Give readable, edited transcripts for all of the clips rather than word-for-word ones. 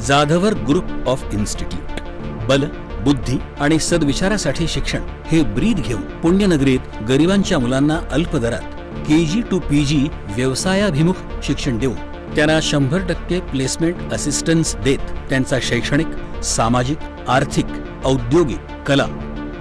Jadhavar group of institute बल, बुद्धी आणि सद्विचारासाठी शिक्षण हे ब्रीद घेऊन पुण्यनगरीत गरिबांच्या मुलांना अल्प दरात KG to PG व्यवसायाभिमुख शिक्षण देऊन त्यांना 100% प्लेसमेंट असिस्टन्स देत त्यांचा शैक्षणिक, सामाजिक, आर्थिक, औद्योगिक, कला,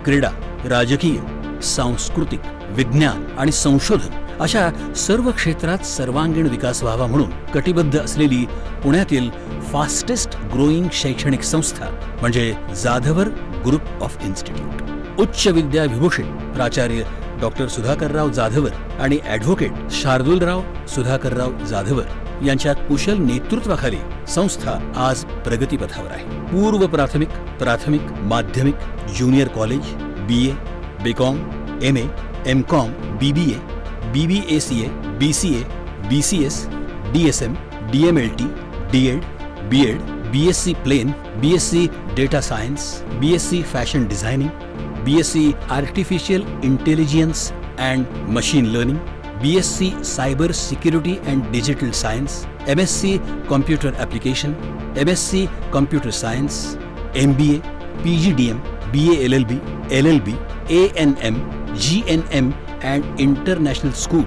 क्रीडा, राजकीय, सांस्कृतिक, विज्ञान आणि संशोधन अशा सर्व क्षेत्रात सर्वांगीण विकास व्हावा म्हणून कटिबद्ध असलेली पुण्यातील फास्टेस्ट ग्रोईंग शैक्षणिक संस्था म्हणजे जाधवर ग्रुप ऑफ इन्स्टिट्यूट। उच्च विद्या विभूषित प्राचार्य डॉक्टर सुधाकरराव जाधवर आणि ॲडव्होकेट शार्दूलराव सुधाकरराव जाधवर यांच्या कुशल नेतृत्वाखाली संस्था आज प्रगतीपथावर आहे। पूर्व प्राथमिक, प्राथमिक, माध्यमिक, junior college, BA, BCom, MA, MCom, BBA, BBACA, BCA, BCS, DSM, DMLT, DEd, BEd, BSc Plain, BSc Data Science, BSc Fashion Designing, BSc Artificial Intelligence and Machine Learning, BSc Cyber Security and Digital Science, MSc Computer Application, MSc Computer Science, MBA, PGDM, BA LLB, LLB, ANM, GNM and International School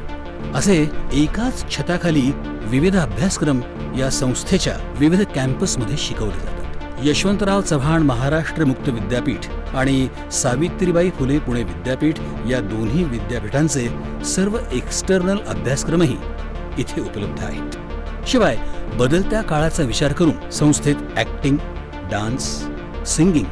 असे एकाच छताखाली विविध अभ्यासक्रम या संस्थेच्या विविध कॅम्पसमध्ये शिकवले जातात। यशवंतराव चव्हाण महाराष्ट्र मुक्त विद्यापीठ आणि सावित्रीबाई फुले पुणे विद्यापीठ या दोन्ही विद्यापीठांचे सर्व एक्सटर्नल अभ्यासक्रमही इथे उपलब्ध आहेत। शिवाय बदलत्या काळाचा विचार करून संस्थेत ॲक्टिंग, डान्स, सिंगिंग,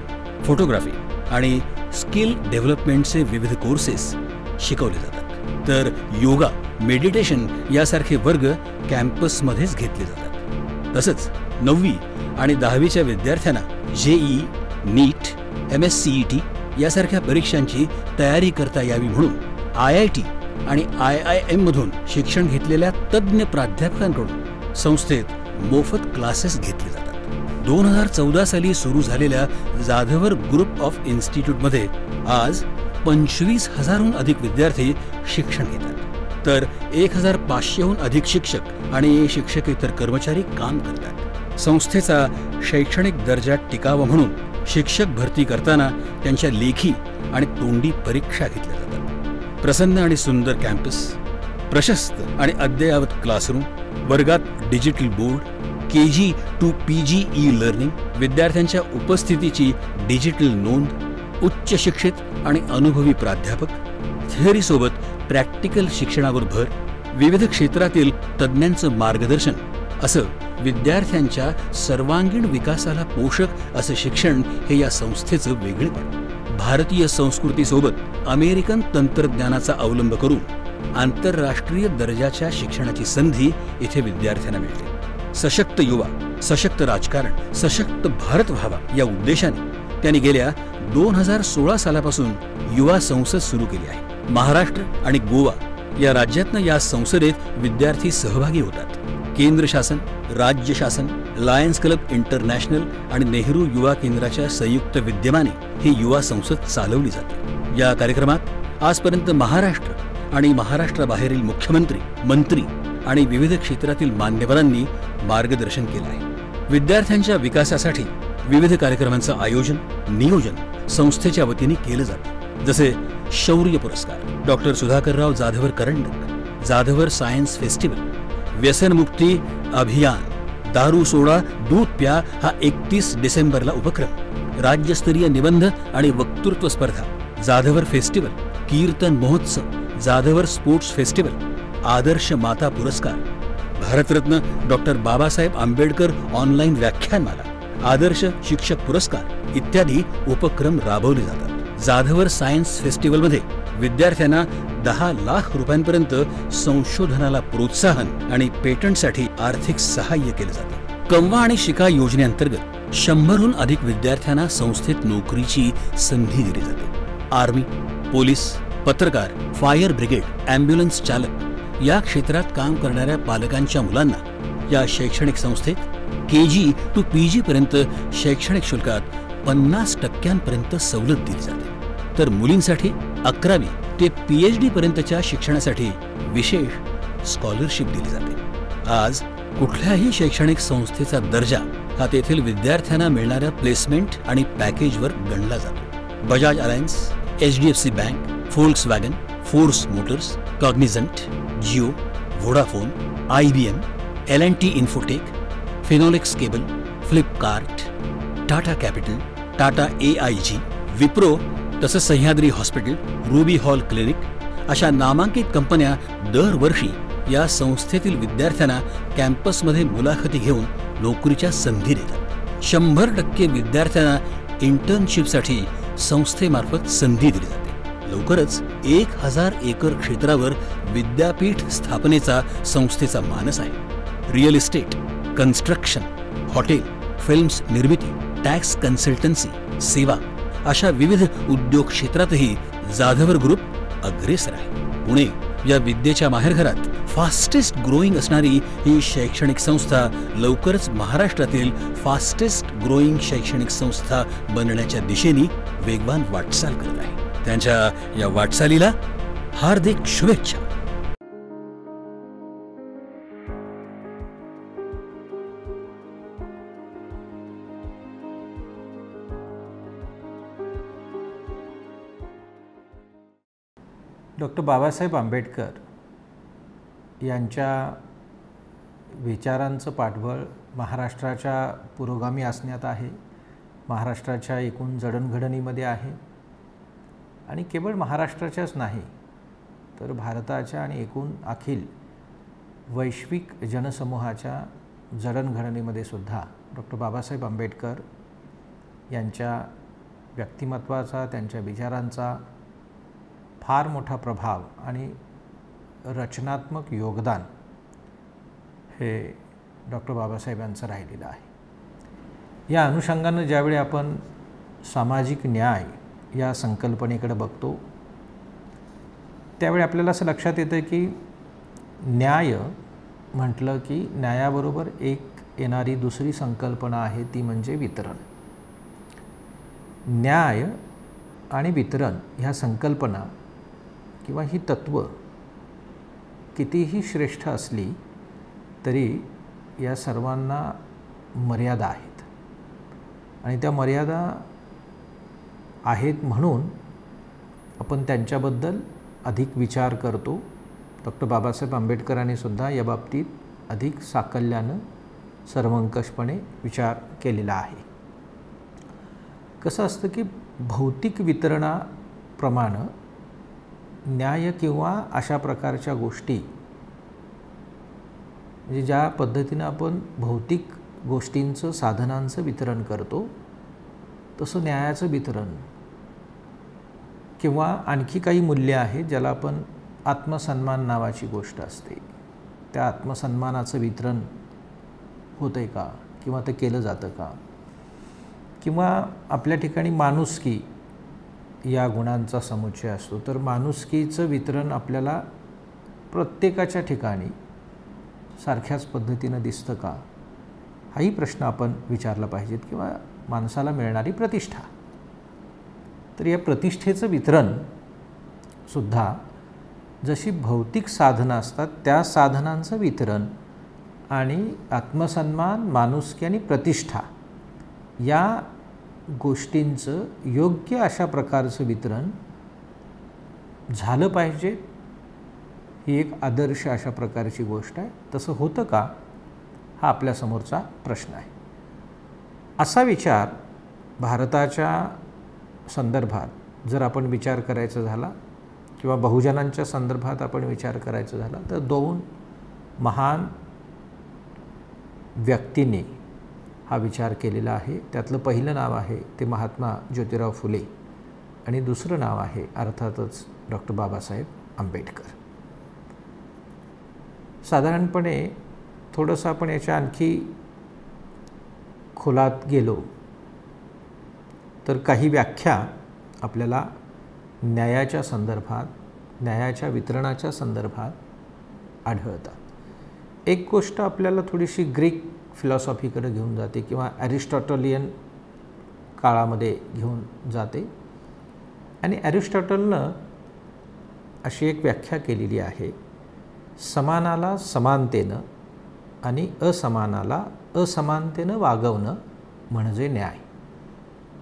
फोटोग्राफी आणि स्किल डेव्हलपमेंटचे विविध कोर्सेस शिकवले जातात। तर योगा, मेडिटेशन यासारखे वर्ग कॅम्पसमध्येच घेतले जातात। तसंच 9वी आणि 10वीच्या विद्यार्थ्यांना JEE, नीट, MSCET यासारख्या परीक्षांची तयारी करता यावी म्हणून IIT आणि IIM मधून शिक्षण घेतलेल्या तज्ज्ञ प्राध्यापकांकडून संस्थेत मोफत क्लासेस घेतले जातात। 2014 साली सुरू झालेल्या जाधवर ग्रुप ऑफ इन्स्टिट्यूटमध्ये आज 25,000हून अधिक विद्यार्थी शिक्षण घेतात, तर 1,500हून अधिक शिक्षक आणि शिक्षकेतर कर्मचारी काम करतात। संस्थेचा शैक्षणिक दर्जा टिकावा म्हणून शिक्षक भरती करताना त्यांच्या लेखी आणि तोंडी परीक्षा घेतल्या जातात। प्रसन्न आणि सुंदर कॅम्पस, प्रशस्त आणि अद्ययावत क्लासरूम, वर्गात digital board, KG to PG e learning, विद्यार्थ्यांच्या उपस्थितीची डिजिटल नोंद, उच्च शिक्षित आणि अनुभवी प्राध्यापक, थिअरीसोबत प्रॅक्टिकल शिक्षणावर भर, विविध क्षेत्रातील तज्ज्ञांचं मार्गदर्शन असं विद्यार्थ्यांच्या सर्वांगीण विकासाला पोषक असं शिक्षण हे या संस्थेचं वेगळेपण। भारतीय संस्कृतीसोबत अमेरिकन तंत्रज्ञानाचा अवलंब करून आंतरराष्ट्रीय दर्जाच्या शिक्षणाची संधी इथे विद्यार्थ्यांना मिळते। सशक्त युवा, सशक्त राजकारण, सशक्त भारत व्हावा या उद्देशाने त्यांनी गेल्या 2016 सालापासून युवा संसद सुरू केली आहे। महाराष्ट्र आणि गोवा या राज्यातनं या संसदेत विद्यार्थी सहभागी होतात। केंद्र शासन, राज्य शासन, लायन्स क्लब इंटरनॅशनल आणि नेहरू युवा केंद्राच्या संयुक्त विद्यमाने ही युवा संसद चालवली जाते। या कार्यक्रमात आजपर्यंत महाराष्ट्र आणि महाराष्ट्राबाहेरील मुख्यमंत्री, मंत्री आणि विविध क्षेत्रातील मान्यवरांनी मार्गदर्शन केलं आहे। विद्यार्थ्यांच्या विकासासाठी विविध कार्यक्रमांचं आयोजन, नियोजन संस्थेच्या वतीने केलं जातं। जसे शौर्य पुरस्कार, डॉक्टर सुधाकरराव जाधवर करंडक, जाधवर सायन्स फेस्टिवल, व्यसनमुक्ती अभियान, दारू सोडा दूध प्या हा 31 डिसेंबरला उपक्रम, राज्यस्तरीय निबंध आणि वक्तृत्व स्पर्धा, जाधवर फेस्टिवल, कीर्तन महोत्सव, जाधवर स्पोर्ट्स फेस्टिवल, आदर्श माता पुरस्कार, भारतरत्न डॉक्टर बाबासाहेब आंबेडकर ऑनलाईन व्याख्यानमाला, आदर्श शिक्षक पुरस्कार इत्यादी उपक्रम राबवले जातात। जाधवर सायन्स फेस्टिवलमध्ये विद्यार्थ्यांना 10 लाख रुपयांपर्यंत संशोधनाला प्रोत्साहन आणि पेटंटसाठी आर्थिक सहाय्य केले जाते। कमवा आणि शिका योजनेअंतर्गत 100हून अधिक विद्यार्थ्यांना संस्थेत नोकरीची संधी दिली जाते। आर्मी, पोलीस, पत्रकार, फायर ब्रिगेड, ॲम्ब्युलन्स चालक या क्षेत्रात काम करणाऱ्या पालकांच्या मुलांना या शैक्षणिक संस्थेत KG to PG पर्यंत शैक्षणिक शुल्कात 50% सवलत दिली जाते, तर मुलींसाठी 11वी ते PhD पर्यंतच्या शिक्षणासाठी विशेष स्कॉलरशिप दिली जाते। आज कुठल्याही शैक्षणिक संस्थेचा दर्जा हा तेथील विद्यार्थ्यांना मिळणाऱ्या प्लेसमेंट आणि पॅकेजवर गणला जातो। Bajaj Allianz, HDFC Bank, Volkswagen, Force Motors, Cognizant, Jio, Vodafone, IBM, L&T Infotech, Finolex Cable, Flipkart, Tata Capital, Tata AIG, Wipro तसंच Sahyadri Hospital, Ruby Hall Clinic अशा नामांकित कंपन्या दरवर्षी या संस्थेतील विद्यार्थ्यांना कॅम्पसमध्ये मुलाखती घेऊन नोकरीच्या संधी देतात। 100% विद्यार्थ्यांना इंटर्नशिपसाठी संस्थेमार्फत संधी दिली जाते। लवकरच 1000 एकर क्षेत्रावर विद्यापीठ स्थापनेचा संस्थेचा मानस आहे। Real estate, construction, hotel, films निर्मिती, टॅक्स कन्सल्टन्सी, सेवा अशा विविध उद्योग क्षेत्रातही जाधवर ग्रुप अग्रेसर आहे। पुणे या विद्येच्या माहेरघरात फास्टेस्ट ग्रोईंग असणारी ही शैक्षणिक संस्था लवकरच महाराष्ट्रातील फास्टेस्ट ग्रोईंग शैक्षणिक संस्था बनण्याच्या दिशेने वेगवान वाटचाल करत आहे। त्यांच्या या वाटचालीला हार्दिक शुभेच्छा। डॉक्टर बाबासाहेब आंबेडकर यांच्या विचारांचं पाठबळ महाराष्ट्राच्या पुरोगामी असण्यात आहे, महाराष्ट्राच्या एकूण जडणघडणीमध्ये आहे आणि केवळ महाराष्ट्राच्याच नाही तर भारताच्या आणि एकूण अखिल वैश्विक जनसमूहाच्या जडणघडणीमध्ये सुद्धा डॉक्टर बाबासाहेब आंबेडकर यांच्या व्यक्तिमत्वाचा, त्यांच्या विचारांचा फार मोठा प्रभाव आणि रचनात्मक योगदान हे डॉक्टर बाबासाहेबांचं राहिलेलं आहे। या अनुषंगानं ज्यावेळी आपण सामाजिक न्याय या संकल्पनेकडे बघतो त्यावेळी आपल्याला असं लक्षात येतं की न्याय म्हटलं की न्यायाबरोबर एक येणारी दुसरी संकल्पना आहे ती म्हणजे वितरण। न्याय आणि वितरण ह्या संकल्पना किंवा ही तत्त्व कितीही श्रेष्ठ असली तरी या सर्वांना मर्यादा आहेत आणि त्या मर्यादा आहेत म्हणून आपण त्यांच्याबद्दल अधिक विचार करतो। डॉक्टर बाबासाहेब आंबेडकरांनी सुद्धा या बाबतीत अधिक साकल्यानं सर्वंकषपणे विचार केलेला आहे। कसं असतं की भौतिक वितरणाप्रमाणे न्याय किंवा अशा प्रकारच्या गोष्टी म्हणजे ज्या पद्धतीनं आपण भौतिक गोष्टींचं, साधनांचं वितरण करतो तसं न्यायाचं वितरण किंवा आणखी काही मूल्य आहेत ज्याला आपण आत्मसन्मान नावाची गोष्ट असते, त्या आत्मसन्मानाचं वितरण होतंय का किंवा ते केलं जातं का, किंवा आपल्या ठिकाणी माणुसकी या गुणांचा समुच्चय असतो तर माणुसकीचं वितरण आपल्याला प्रत्येकाच्या ठिकाणी सारख्याच पद्धतीनं दिसतं का, हाही प्रश्न आपण विचारला पाहिजेत। किंवा माणसाला मिळणारी प्रतिष्ठा, तर या प्रतिष्ठेचं वितरण सुद्धा जशी भौतिक साधनं असतात त्या साधनांचं वितरण आणि आत्मसन्मान, माणुसकी आणि प्रतिष्ठा या गोष्टींचं योग्य अशा प्रकारचं वितरण झालं पाहिजे। ही एक आदर्श अशा प्रकारची गोष्ट आहे। तसं होतं का हा आपल्यासमोरचा प्रश्न आहे। असा विचार भारताच्या संदर्भात जर आपण विचार करायचा झाला किंवा बहुजनांच्या संदर्भात आपण विचार करायचा झाला तर दोन महान व्यक्तींनी हा विचार केलेला आहे। त्यातलं पहिलं नाव आहे ते महात्मा ज्योतिराव फुले आणि दुसरं नाव आहे अर्थातच डॉक्टर बाबासाहेब आंबेडकर। साधारणपणे थोडंसं आपण याच्या आणखी खोलात गेलो तर काही व्याख्या आपल्याला न्यायाच्या संदर्भात, न्यायाच्या वितरणाच्या संदर्भात आढळतात. एक गोष्ट आपल्याला थोडीशी ग्रीक फिलॉसॉफीकडे घेऊन जाते किंवा ॲरिस्टॉटलियन काळामध्ये घेऊन जाते. आणि ॲरिस्टॉटलनं अशी एक व्याख्या केलेली आहे, समानाला समानतेनं आणि असमानाला असमानतेनं वागवणं म्हणजे न्याय.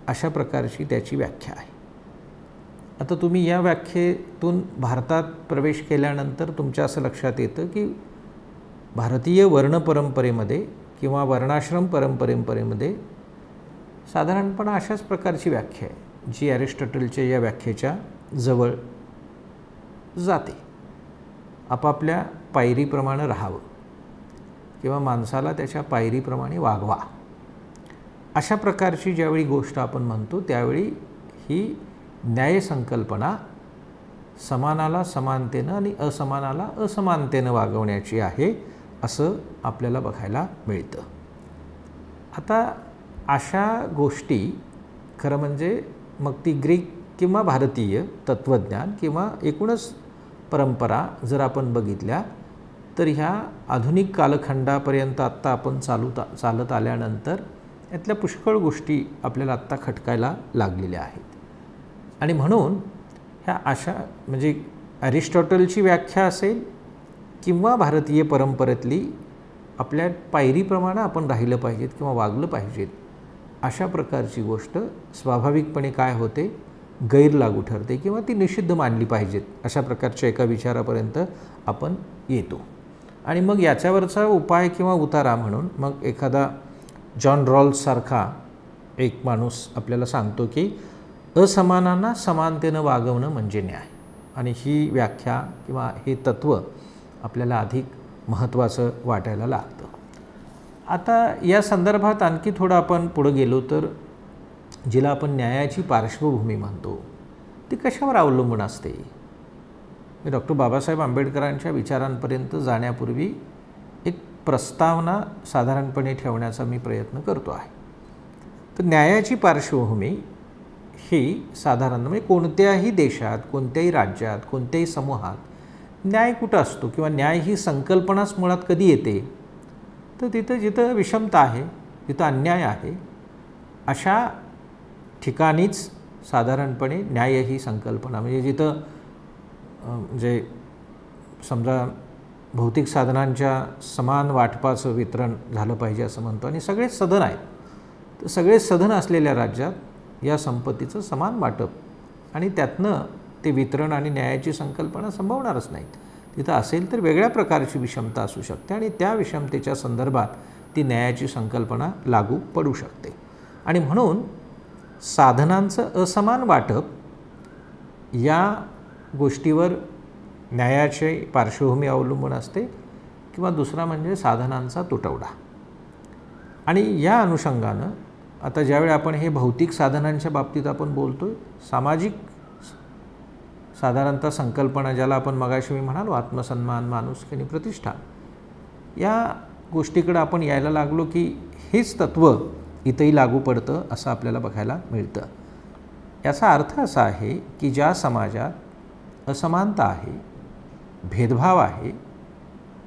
अशा प्रकारची त्याची व्याख्या आहे. आता तुम्ही या व्याख्येतून भारतात प्रवेश केल्यानंतर तुमच्या असं लक्षात येतं की भारतीय वर्णपरंपरेमध्ये किंवा वर्णाश्रम परंपरेमध्ये साधारणपणे अशाच प्रकारची व्याख्या आहे जी ॲरिस्टॉटलच्या या व्याख्येच्या जवळ जाते. आपापल्या पायरीप्रमाणे राहावं किंवा माणसाला त्याच्या पायरीप्रमाणे वागवा, अशा प्रकारची ज्यावेळी गोष्ट आपण म्हणतो त्यावेळी ही न्यायसंकल्पना समानाला समानतेनं आणि असमानाला असमानतेनं वागवण्याची आहे असं आपल्याला बघायला मिळतं. आता अशा गोष्टी खरं म्हणजे मग ती ग्रीक किंवा भारतीय तत्त्वज्ञान किंवा एकूणच परंपरा जर आपण बघितल्या तर ह्या आधुनिक कालखंडापर्यंत आत्ता आपण चालत आल्यानंतर यातल्या पुष्कळ गोष्टी आपल्याला आत्ता खटकायला लागलेल्या आहेत. आणि म्हणून ह्या अशा म्हणजे ॲरिस्टॉटलची व्याख्या असेल किंवा भारतीय परंपरेतली आपल्या पायरीप्रमाणे आपण राहिलं पाहिजेत किंवा वागलं पाहिजेत, अशा प्रकारची गोष्ट स्वाभाविकपणे काय होते, गैरलागू ठरते किंवा ती निषिद्ध मानली पाहिजेत, अशा प्रकारच्या एका विचारापर्यंत आपण येतो. आणि मग याच्यावरचा उपाय किंवा उतारा म्हणून मग एखादा जॉन रॉल्ससारखा एक माणूस आपल्याला सांगतो की असमानांना समानतेनं वागवणं म्हणजे न्याय. आणि ही व्याख्या किंवा हे तत्त्व आपल्याला अधिक महत्त्वाचं वाटायला लागतं. आता या संदर्भात आणखी थोडं आपण पुढं गेलो तर जिला आपण न्यायाची पार्श्वभूमी म्हणतो ती कशावर अवलंबून असते. मी डॉक्टर बाबासाहेब आंबेडकरांच्या विचारांपर्यंत जाण्यापूर्वी एक प्रस्तावना साधारणपणे ठेवण्याचा मी प्रयत्न करतो आहे. तर न्यायाची पार्श्वभूमी ही साधारण म्हणजे कोणत्याही देशात, कोणत्याही राज्यात, कोणत्याही समूहात न्याय कुठं असतो किंवा न्याय ही संकल्पनाच मुळात कधी येते तर तिथं जिथं विषमता आहे, जिथं अन्याय आहे, अशा ठिकाणीच साधारणपणे न्याय ही संकल्पना म्हणजे जिथं म्हणजे समजा भौतिक साधनांच्या समान वाटपाचं वितरण झालं पाहिजे असं म्हणतो आणि सगळे सदन आहेत, तर सगळे सदन असलेल्या राज्यात या संपत्तीचं समान वाटप आणि त्यातनं ते वितरण आणि न्यायाची संकल्पना संभवणारच नाहीत. तिथं असेल तर वेगळ्या प्रकारची विषमता असू शकते आणि त्या विषमतेच्या संदर्भात ती न्यायाची संकल्पना लागू पडू शकते. आणि म्हणून साधनांचं असमान वाटप या गोष्टीवर न्यायाची पार्श्वभूमी अवलंबून असते किंवा दुसरा म्हणजे साधनांचा तुटवडा. आणि या अनुषंगानं आता ज्यावेळी आपण हे भौतिक साधनांच्या बाबतीत आपण बोलतो, सामाजिक साधारणतः संकल्पना ज्याला आपण मगाशी मी म्हणालो आत्मसन्मान, माणुसकी आणि प्रतिष्ठा, या गोष्टीकडे आपण यायला लागलो की हेच तत्त्व इथंही लागू पडतं असं आपल्याला बघायला मिळतं. याचा अर्थ असा आहे की ज्या समाजात असमानता आहे, भेदभाव आहे,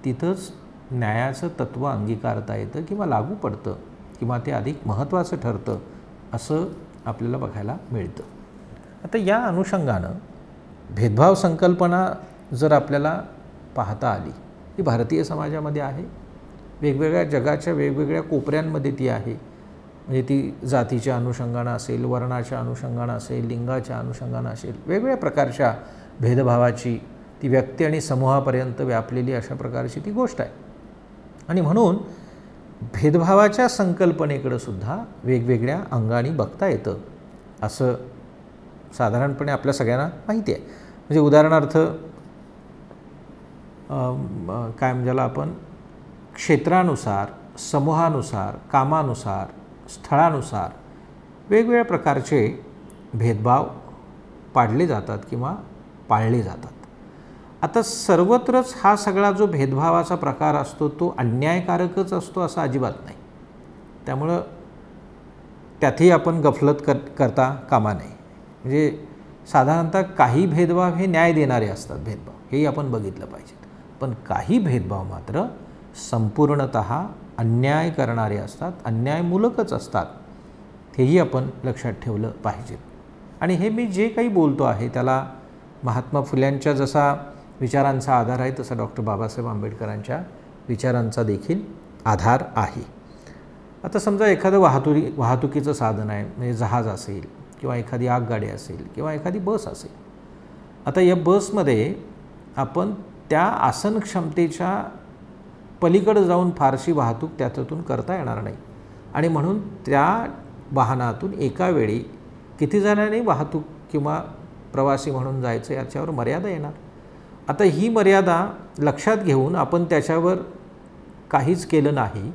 तिथंच न्यायाचं तत्त्व अंगीकारता येतं किंवा लागू पडतं किंवा ते अधिक महत्त्वाचं ठरतं असं आपल्याला बघायला मिळतं. आता या अनुषंगानं भेदभाव संकल्पना जर आपल्याला पाहता आली ती भारतीय समाजामध्ये आहे, वेगवेगळ्या जगाच्या वेगवेगळ्या कोपऱ्यांमध्ये ती आहे. म्हणजे ती जातीच्या अनुषंगानं असेल, वर्णाच्या अनुषंगानं असेल, लिंगाच्या अनुषंगानं असेल, वेगवेगळ्या प्रकारच्या भेदभावाची ती व्यक्ती आणि समूहापर्यंत व्यापलेली अशा प्रकारची ती गोष्ट आहे. आणि म्हणून भेदभावाच्या संकल्पनेकडे सुद्धा वेगवेगळ्या अंगाने बघता येतं असं साधारणपणे आपल्या सगळ्यांना माहिती आहे. म्हणजे उदाहरणार्थ काय म्हणजे आपण क्षेत्रानुसार, समूहानुसार, कामानुसार, स्थळानुसार वेगवेगळ्या प्रकारचे भेदभाव पाडले जातात किंवा पाळले जातात. आता सर्वत्रच हा सगळा जो भेदभावाचा प्रकार असतो तो अन्यायकारकच असतो असं अजिबात नाही. त्यामुळं त्यातही आपण गफलत करता कामा नये. म्हणजे साधारणतः काही भेदभाव हे न्याय देणारे असतात भेदभाव, हेही आपण बघितलं पाहिजे. पण काही भेदभाव मात्र संपूर्णतः अन्याय करणारे असतात, अन्यायमूलकच असतात, हेही आपण लक्षात ठेवलं पाहिजे. आणि हे मी जे काही बोलतो आहे त्याला महात्मा फुल्यांच्या जसा विचारांचा आधार आहे तसा डॉक्टर बाबासाहेब आंबेडकरांच्या विचारांचा देखील आधार आहे. आता समजा एखादं वाहतुकीचं साधन आहे, म्हणजे जहाज असेल किंवा एखादी आगगाडी असेल किंवा एखादी बस असेल. आता या बसमध्ये आपण त्या आसन क्षमतेच्या पलीकडे जाऊन फारशी वाहतूक त्यातून करता येणार नाही आणि म्हणून त्या वाहनातून एका वेळी किती जणांनी वाहतूक किंवा प्रवासी म्हणून जायचं याच्यावर मर्यादा येणार. आता ही मर्यादा लक्षात घेऊन आपण त्याच्यावर काहीच केलं नाही,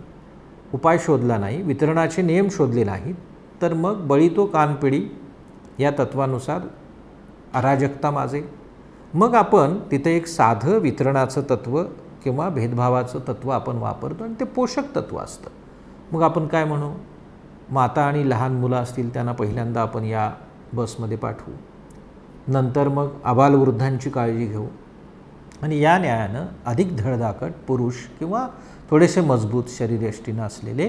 उपाय शोधला नाही, वितरणाचे नियम शोधले नाहीत, तर मग बळी तो कानपिडी या तत्वानुसार अराजकता माजेल. मग आपण तिथे एक साधं वितरणाचं तत्त्व किंवा भेदभावाचं तत्त्व आपण वापरतो आणि ते पोषक तत्त्व असतं. मग आपण काय म्हणू, माता आणि लहान मुलं असतील त्यांना पहिल्यांदा आपण या बसमध्ये पाठवू, नंतर मग आबालवृद्धांची काळजी घेऊ आणि या न्यायानं अधिक धडधाकट पुरुष किंवा थोडेसे मजबूत शरीरयष्टीनं असलेले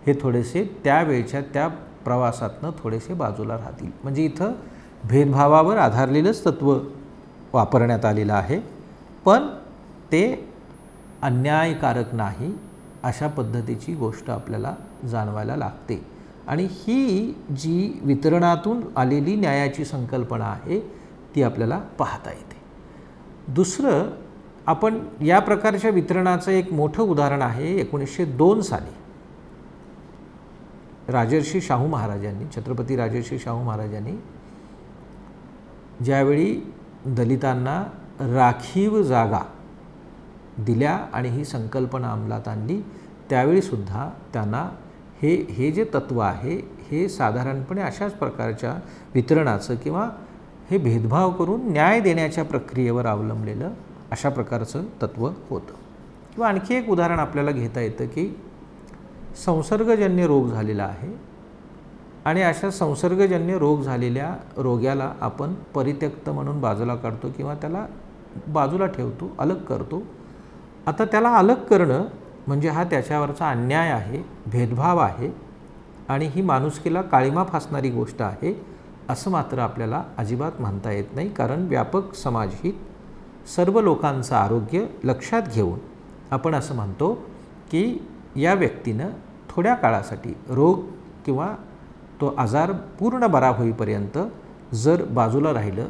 हे थोडेसे त्यावेळच्या त्या प्रवासातनं थोडेसे बाजूला राहतील. म्हणजे इथं भेदभावावर आधारलेलंच तत्त्व वापरण्यात आलेलं आहे, पण ते अन्यायकारक नाही अशा पद्धतीची गोष्ट आपल्याला जाणवायला लागते. आणि ही जी वितरणातून आलेली न्यायाची संकल्पना आहे ती आपल्याला पाहता येते. दुसरं, आपण या प्रकारच्या वितरणाचं एक मोठं उदाहरण आहे 1902 साली राजर्षी शाहू महाराजांनी, छत्रपती राजर्षी शाहू महाराजांनी ज्यावेळी दलितांना राखीव जागा दिल्या आणि ही संकल्पना अंमलात आणली, त्यावेळीसुद्धा त्यांना हे जे तत्त्व आहे हे साधारणपणे अशाच प्रकारच्या वितरणाचं किंवा हे भेदभाव करून न्याय देण्याच्या प्रक्रियेवर अवलंबलेलं अशा प्रकारचं तत्त्व होतं. किंवा आणखी एक उदाहरण आपल्याला घेता येतं की संसर्गजन्य रोग झालेला आहे आणि अशा संसर्गजन्य रोग झालेल्या रोग्याला आपण परित्यक्त म्हणून बाजूला काढतो किंवा त्याला बाजूला ठेवतो, अलग करतो. आता त्याला अलग करणं म्हणजे हा त्याच्यावरचा अन्याय आहे, भेदभाव आहे आणि ही माणुसकीला काळिमा फासणारी गोष्ट आहे असं मात्र आपल्याला अजिबात म्हणता येत नाही. कारण व्यापक समाजहित, सर्व लोकांचं आरोग्य लक्षात घेऊन आपण असं म्हणतो की या व्यक्तीनं थोड्या काळासाठी रोग किंवा तो आजार पूर्ण बरा होईपर्यंत जर बाजूला राहिलं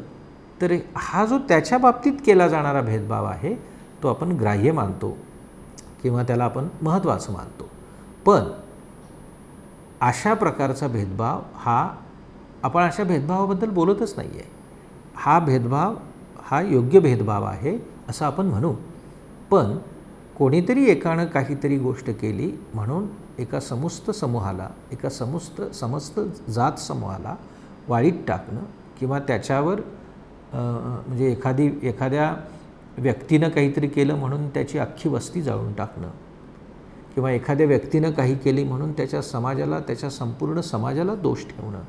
तर हा जो त्याच्या बाबतीत केला जाणारा भेदभाव आहे तो आपण ग्राह्य मानतो किंवा त्याला आपण महत्त्वाचं मानतो. पण अशा प्रकारचा भेदभाव हा आपण अशा भेदभावाबद्दल बोलतच नाही आहे. हा भेदभाव हा योग्य भेदभाव आहे असं आपण म्हणू. पण कोणीतरी एकानं काहीतरी गोष्ट केली म्हणून एका समस्त समूहाला, एका समस्त जात समूहाला वाळीत टाकणं किंवा त्याच्यावर म्हणजे एखाद्या व्यक्तीनं काहीतरी केलं म्हणून त्याची अख्खी वस्ती जाळून टाकणं किंवा एखाद्या व्यक्तीनं काही केली म्हणून त्याच्या समाजाला, त्याच्या संपूर्ण समाजाला दोष ठेवणं,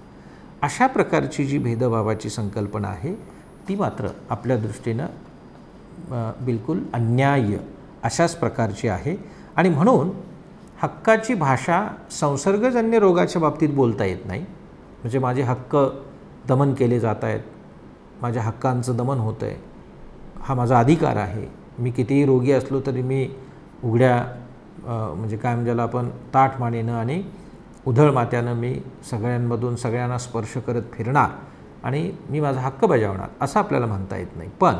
अशा प्रकारची जी भेदभावाची संकल्पना आहे ती मात्र आपल्या दृष्टीनं बिलकुल अन्याय्य अशाच प्रकारची आहे. आणि म्हणून हक्काची भाषा संसर्गजन्य रोगाच्या बाबतीत बोलता येत नाही. म्हणजे माझे हक्क दमन केले जात आहेत, माझ्या हक्कांचं दमन होतं आहे, हा माझा अधिकार आहे, मी कितीही रोगी असलो तरी मी उघड्या म्हणजे काय म्हणजे आपण ताठ मानेनं आणि उधळ मात्यानं मी सगळ्यांमधून सगळ्यांना स्पर्श करत फिरणार आणि मी माझा हक्क बजावणार असं आपल्याला म्हणता येत नाही. पण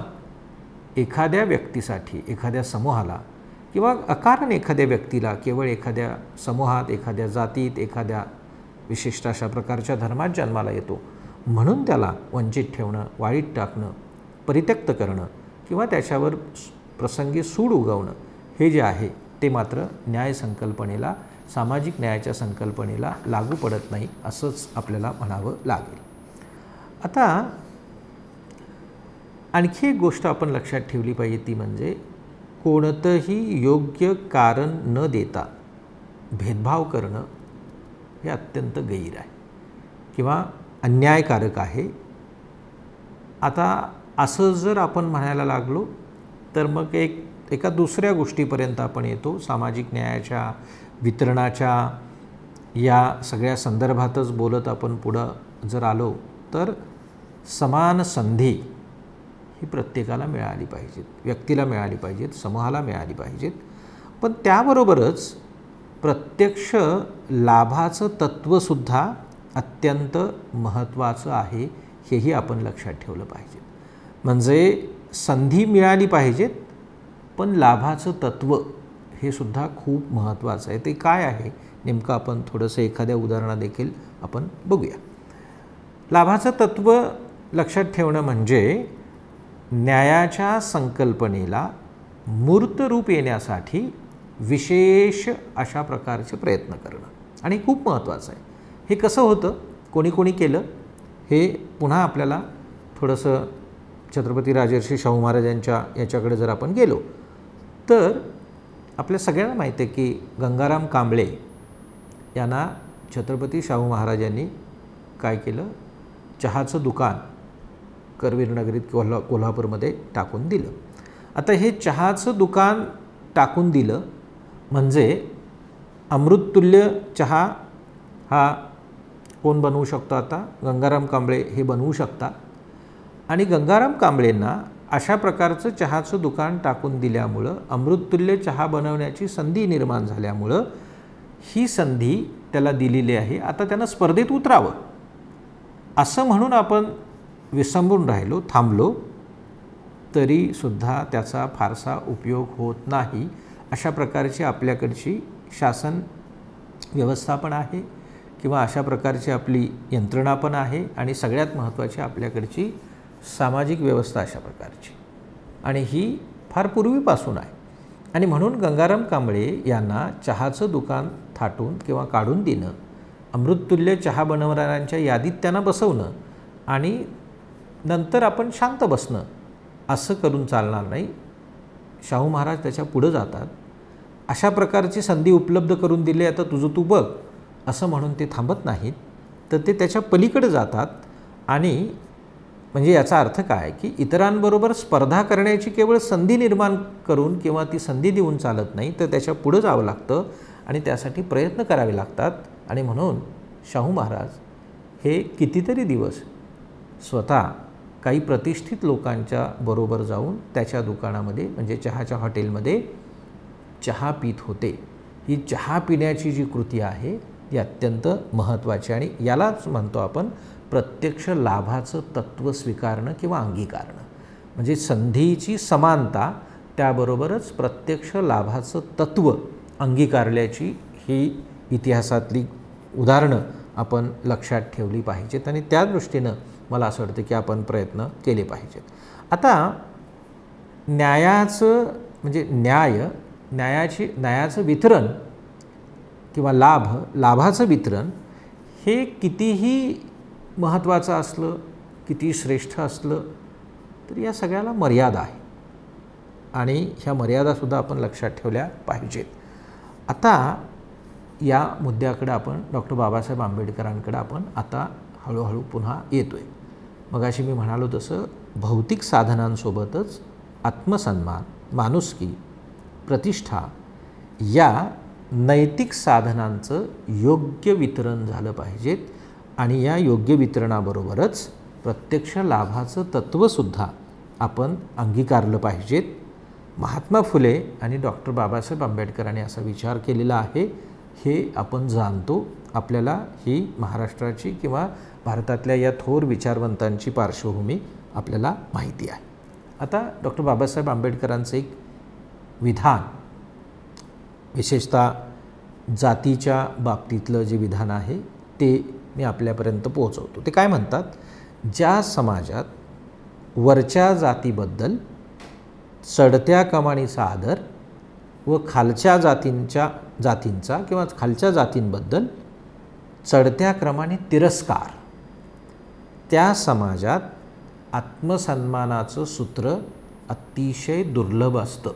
एखाद्या व्यक्तीसाठी, एखाद्या समूहाला किंवा अकारण एखाद्या व्यक्तीला केवळ एखाद्या समूहात, एखाद्या जातीत, एखाद्या विशिष्ट अशा प्रकारच्या धर्मात जन्माला येतो म्हणून त्याला वंचित ठेवणं, वाळीत टाकणं, परित्यक्त करणं किंवा त्याच्यावर प्रसंगी सूड उगवणं हे जे आहे ते मात्र न्याय संकल्पनेला, सामाजिक न्यायाच्या संकल्पनेला लागू पडत नाही असंच आपल्याला म्हणावं लागेल. आता आणखी एक गोष्ट आपण लक्षात ठेवली पाहिजे ती म्हणजे कोणतंही योग्य कारण न देता भेदभाव करणं हे अत्यंत गैर आहे किंवा अन्यायकारक आहे. आता असं जर आपण म्हणायला लागलो तर मग एका दुसऱ्या गोष्टीपर्यंत आपण येतो. सामाजिक न्यायाच्या वितरणाच्या या सगळ्या संदर्भातच बोलत आपण पुढं जर आलो तर समान संधी ही प्रत्येकाला मिळाली पाहिजेत, व्यक्तीला मिळाली पाहिजेत, समूहाला मिळाली पाहिजेत. पण त्याबरोबरच प्रत्यक्ष लाभाचं तत्त्वसुद्धा अत्यंत महत्त्वाचं आहे, हेही आपण लक्षात ठेवलं पाहिजे. म्हणजे संधी मिळाली पाहिजेत, पण लाभाचं तत्त्व हे सुद्धा खूप महत्त्वाचं आहे. ते काय आहे नेमकं आपण थोडंसं एखाद्या उदाहरणादेखील आपण बघूया. लाभाचं तत्त्व लक्षात ठेवणं म्हणजे न्यायाच्या संकल्पनेला मूर्त रूप येण्यासाठी विशेष अशा प्रकारचे प्रयत्न करणं आणि खूप महत्त्वाचं आहे. हे कसं होतं, कोणी केलं, हे पुन्हा आपल्याला थोडंसं छत्रपती राजर्षी शाहू महाराजांच्या याच्याकडे जर आपण गेलो तर आपल्या सगळ्यांना माहिती आहे की गंगाराम कांबळे यांना छत्रपती शाहू महाराजांनी काय केलं, चहाचं दुकान करवीर नगरीत कोल्हापूरमध्ये टाकून दिलं. आता हे चहाचं दुकान टाकून दिलं म्हणजे अमृततुल्य चहा हा कोण बनवू शकतो, आता गंगाराम कांबळे हे बनवू शकतात. आणि गंगाराम कांबळेंना अशा प्रकारचं चहाचं दुकान टाकून दिल्यामुळं अमृततुल्य चहा बनवण्याची संधी निर्माण झाल्यामुळं ही संधी त्याला दिलेली आहे. आता त्यानं स्पर्धेत उतरावं असं म्हणून आपण विसंबून राहिलो, थांबलो, तरीसुद्धा त्याचा फारसा उपयोग होत नाही. अशा प्रकारची आपल्याकडची शासन व्यवस्था पण आहे किंवा अशा प्रकारची आपली यंत्रणा पण आहे आणि सगळ्यात महत्त्वाची आपल्याकडची सामाजिक व्यवस्था अशा प्रकारची, आणि ही फार पूर्वीपासून आहे. आणि म्हणून गंगाराम कांबळे यांना चहाचं दुकान थाटून किंवा काढून देणं, अमृततुल्य चहा बनवणाऱ्यांच्या यादीत त्यांना बसवणं आणि नंतर आपण शांत बसणं असं करून चालणार नाही. शाहू महाराज त्याच्या पुढं जातात. अशा प्रकारची संधी उपलब्ध करून दिली, आता तुझं तू बघ असं म्हणून ते थांबत नाहीत, तर ते त्याच्या पलीकडे जातात. आणि म्हणजे याचा अर्थ काय की इतरांबरोबर स्पर्धा करण्याची केवळ संधी निर्माण करून किंवा ती संधी देऊन चालत नाही, तर त्याच्या पुढं जावं लागतं आणि त्यासाठी प्रयत्न करावे लागतात. आणि म्हणून शाहू महाराज हे कितीतरी दिवस स्वतः काही प्रतिष्ठित लोकांच्या बरोबर जाऊन त्याच्या दुकानामध्ये म्हणजे चहाच्या हॉटेलमध्ये चहा पित होते. ही चहा पिण्याची जी कृती आहे ती अत्यंत महत्त्वाची आणि यालाच म्हणतो आपण प्रत्यक्ष लाभाचं तत्त्व स्वीकारणं किंवा अंगीकारणं. म्हणजे संधीची समानता त्याबरोबरच प्रत्यक्ष लाभाचं तत्त्व अंगीकारल्याची ही इतिहासातली उदाहरणं आपण लक्षात ठेवली पाहिजेत आणि त्या दृष्टीनं मला असं वाटतं की आपण प्रयत्न केले पाहिजेत. आता न्यायाचं म्हणजे न्यायाचं वितरण किंवा लाभाचं वितरण हे कितीही महत्त्वाचं असलं, किती श्रेष्ठ असलं तर या सगळ्याला मर्यादा आहे आणि ह्या मर्यादासुद्धा आपण लक्षात ठेवल्या पाहिजेत. आता या मुद्द्याकडे आपण डॉक्टर बाबासाहेब आंबेडकरांकडे आपण आता हळूहळू पुन्हा येतो आहे. मगाशी मी म्हणालो तसं भौतिक साधनांसोबतच आत्मसन्मान, माणुसकी, प्रतिष्ठा या नैतिक साधनांचं योग्य वितरण झालं पाहिजेत आणि या योग्य वितरणाबरोबरच प्रत्यक्ष लाभाचं तत्त्वसुद्धा आपण अंगीकारलं पाहिजेत. महात्मा फुले आणि डॉक्टर बाबासाहेब आंबेडकरांनी असा विचार केलेला आहे हे आपण जाणतो. आपल्याला ही महाराष्ट्राची किंवा भारतातल्या या थोर विचारवंतांची पार्श्वभूमी आपल्याला माहिती आहे. आता डॉक्टर बाबासाहेब आंबेडकरांचं एक विधान, विशेषतः जातीच्या बाबतीतलं जे विधान आहे ते मी आपल्यापर्यंत पोहोचवतो. ते काय म्हणतात, ज्या समाजात वरच्या जातीबद्दल चढत्या कमानीचा आदर व खालच्या जातींचा किंवा खालच्या जातींबद्दल चढत्या क्रमाने तिरस्कार, त्या समाजात आत्मसन्मानाचं सूत्र अतिशय दुर्लभ असतं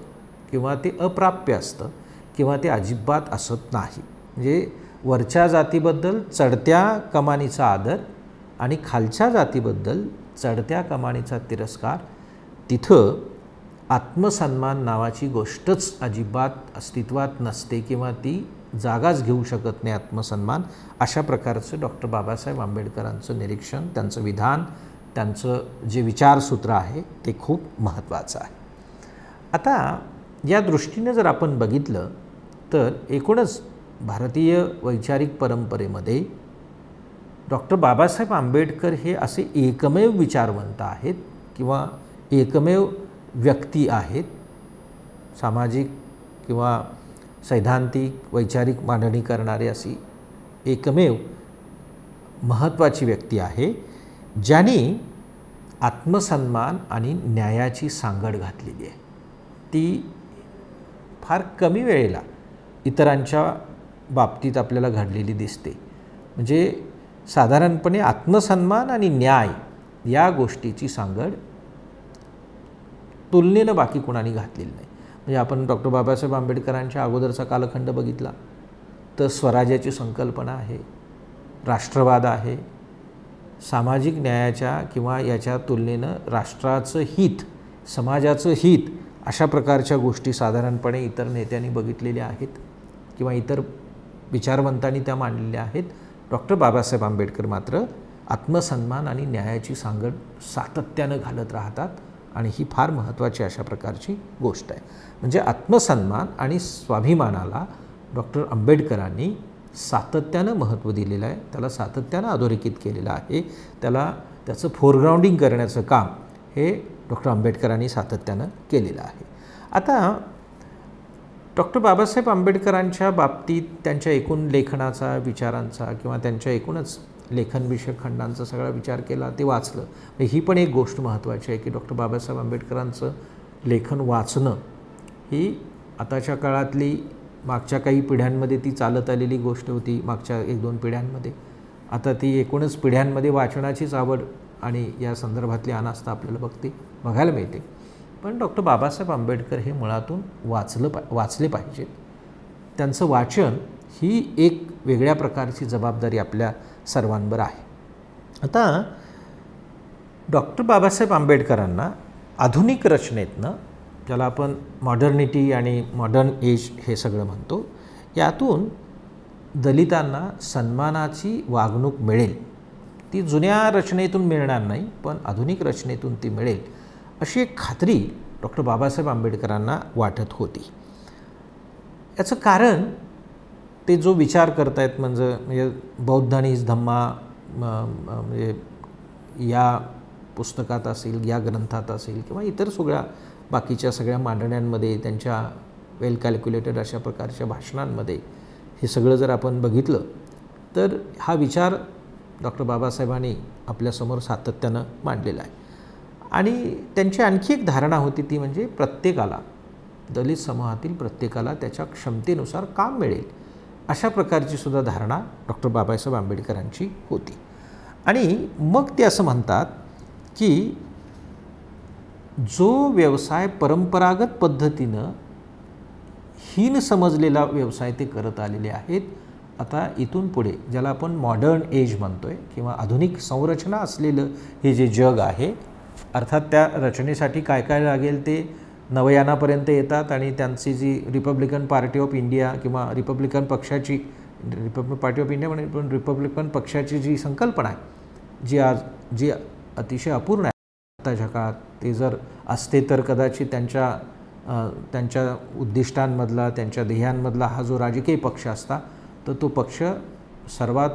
किंवा ते अप्राप्य असतं किंवा ते अजिबात असत नाही. म्हणजे वरच्या जातीबद्दल चढत्या कमानीचा आदर आणि खालच्या जातीबद्दल चढत्या कमानीचा तिरस्कार, तिथं आत्मसन्मान नावाची गोष्टच अजिबात अस्तित्वात नसते किंवा ती जागाच घेऊ शकत नाही आत्मसन्मान, अशा प्रकारचं डॉक्टर बाबासाहेब आंबेडकरांचं निरीक्षण, त्यांचं विधान, त्यांचं जे विचारसूत्र आहे ते खूप महत्त्वाचं आहे. आता या दृष्टीने जर आपण बघितलं तर एकूणच भारतीय वैचारिक परंपरेमध्ये डॉक्टर बाबासाहेब आंबेडकर हे असे एकमेव विचारवंत आहेत किंवा एकमेव व्यक्ती आहेत, सामाजिक किंवा सैद्धांतिक वैचारिक मांडणी करणारे अशी एकमेव महत्त्वाची व्यक्ती आहे ज्यांनी आत्मसन्मान आणि न्यायाची सांगड घातलेली आहे. ती फार कमी वेळेला इतरांच्या बाबतीत आपल्याला घडलेली दिसते. म्हणजे साधारणपणे आत्मसन्मान आणि न्याय या गोष्टीची सांगड तुलनेनं बाकी कोणाने घातलेली नाही. म्हणजे आपण डॉक्टर बाबासाहेब आंबेडकरांच्या अगोदरचा कालखंड बघितला तर स्वराज्याची संकल्पना आहे, राष्ट्रवाद आहे, सामाजिक न्यायाच्या किंवा याच्या तुलनेनं राष्ट्राचं हित, समाजाचं हित अशा प्रकारच्या गोष्टी साधारणपणे इतर नेत्यांनी बघितलेल्या आहेत किंवा इतर विचारवंतांनी त्या मांडलेल्या आहेत. डॉक्टर बाबासाहेब आंबेडकर मात्र आत्मसन्मान आणि न्यायाची सांगड सातत्यानं घालत राहतात आणि ही फार महत्त्वाची अशा प्रकारची गोष्ट आहे. म्हणजे आत्मसन्मान आणि स्वाभिमानाला डॉक्टर आंबेडकरांनी सातत्यानं महत्त्व दिलेलं आहे, त्याला सातत्यानं अधोरेखित केलेलं आहे, त्याचं फोरग्राउंडिंग करण्याचं काम हे डॉक्टर आंबेडकरांनी सातत्यानं केलेलं आहे. आता डॉक्टर बाबासाहेब आंबेडकरांच्या बाबतीत त्यांच्या एकूण लेखनाचा, विचारांचा किंवा त्यांच्या एकूणच लेखनविषयक खंडांचा सगळा विचार केला, ते वाचलं. ही पण एक गोष्ट महत्त्वाची आहे की डॉक्टर बाबासाहेब आंबेडकरांचं लेखन वाचणं ही आताच्या काळातली मागच्या काही पिढ्यांमध्ये ती चालत आलेली गोष्ट होती, मागच्या 1-2 पिढ्यांमध्ये. आता ती एकूणच पिढ्यांमध्ये वाचनाचीच आवड आणि या संदर्भातली अनास्था आपल्याला बघायला मिळते. पण डॉक्टर बाबासाहेब आंबेडकर हे मुळातून वाचले पाहिजेत. त्यांचं वाचन ही एक वेगळ्या प्रकारची जबाबदारी आपल्या सर्वांवर आहे. आता डॉक्टर बाबासाहेब आंबेडकरांना आधुनिक रचनेतनं, ज्याला आपण मॉडर्निटी आणि मॉडर्न एज हे सगळं म्हणतो, यातून दलितांना सन्मानाची वागणूक मिळेल, ती जुन्या रचनेतून मिळणार नाही पण आधुनिक रचनेतून ती मिळेल अशी एक खात्री डॉक्टर बाबासाहेब आंबेडकरांना वाटत होती. याचं कारण ते जो विचार करतायत म्हणजे बौद्ध आणि धम्मा म्हणजे या पुस्तकात असेल, या ग्रंथात असेल किंवा इतर सगळ्या बाकीच्या सगळ्या मांडण्यांमध्ये, त्यांच्या वेल कॅल्क्युलेटेड अशा प्रकारच्या भाषणांमध्ये हे सगळं जर आपण बघितलं तर हा विचार डॉक्टर बाबासाहेबांनी आपल्यासमोर सातत्यानं मांडलेला आहे. आणि त्यांची आणखी एक धारणा होती ती म्हणजे प्रत्येकाला, दलित समूहातील प्रत्येकाला त्याच्या क्षमतेनुसार काम मिळेल अशा प्रकारची सुद्धा धारणा डॉक्टर बाबासाहेब आंबेडकरांची होती. आणि मग ते असं म्हणतात की जो व्यवसाय परंपरागत पद्धतीनं हीन समजलेला व्यवसाय ते करत आलेले आहेत, आता इथून पुढे ज्याला आपण मॉडर्न एज म्हणतोय किंवा आधुनिक संरचना असलेलं हे जे जग आहे, अर्थात त्या रचनेसाठी काय काय लागेल ते नवयानापर्यंत येतात आणि त्यांची जी रिपब्लिकन पार्टी ऑफ इंडिया किंवा रिपब्लिकन पक्षाची, पार्टी ऑफ इंडिया म्हणजे पण रिपब्लिकन पक्षाची जी संकल्पना आहे जी अतिशय अपूर्ण आहे आताच्या काळात, ते जर असते तर कदाचित त्यांच्या उद्दिष्टांमधला, त्यांच्या ध्येयांमधला हा जो राजकीय पक्ष असता तर तो पक्ष सर्वात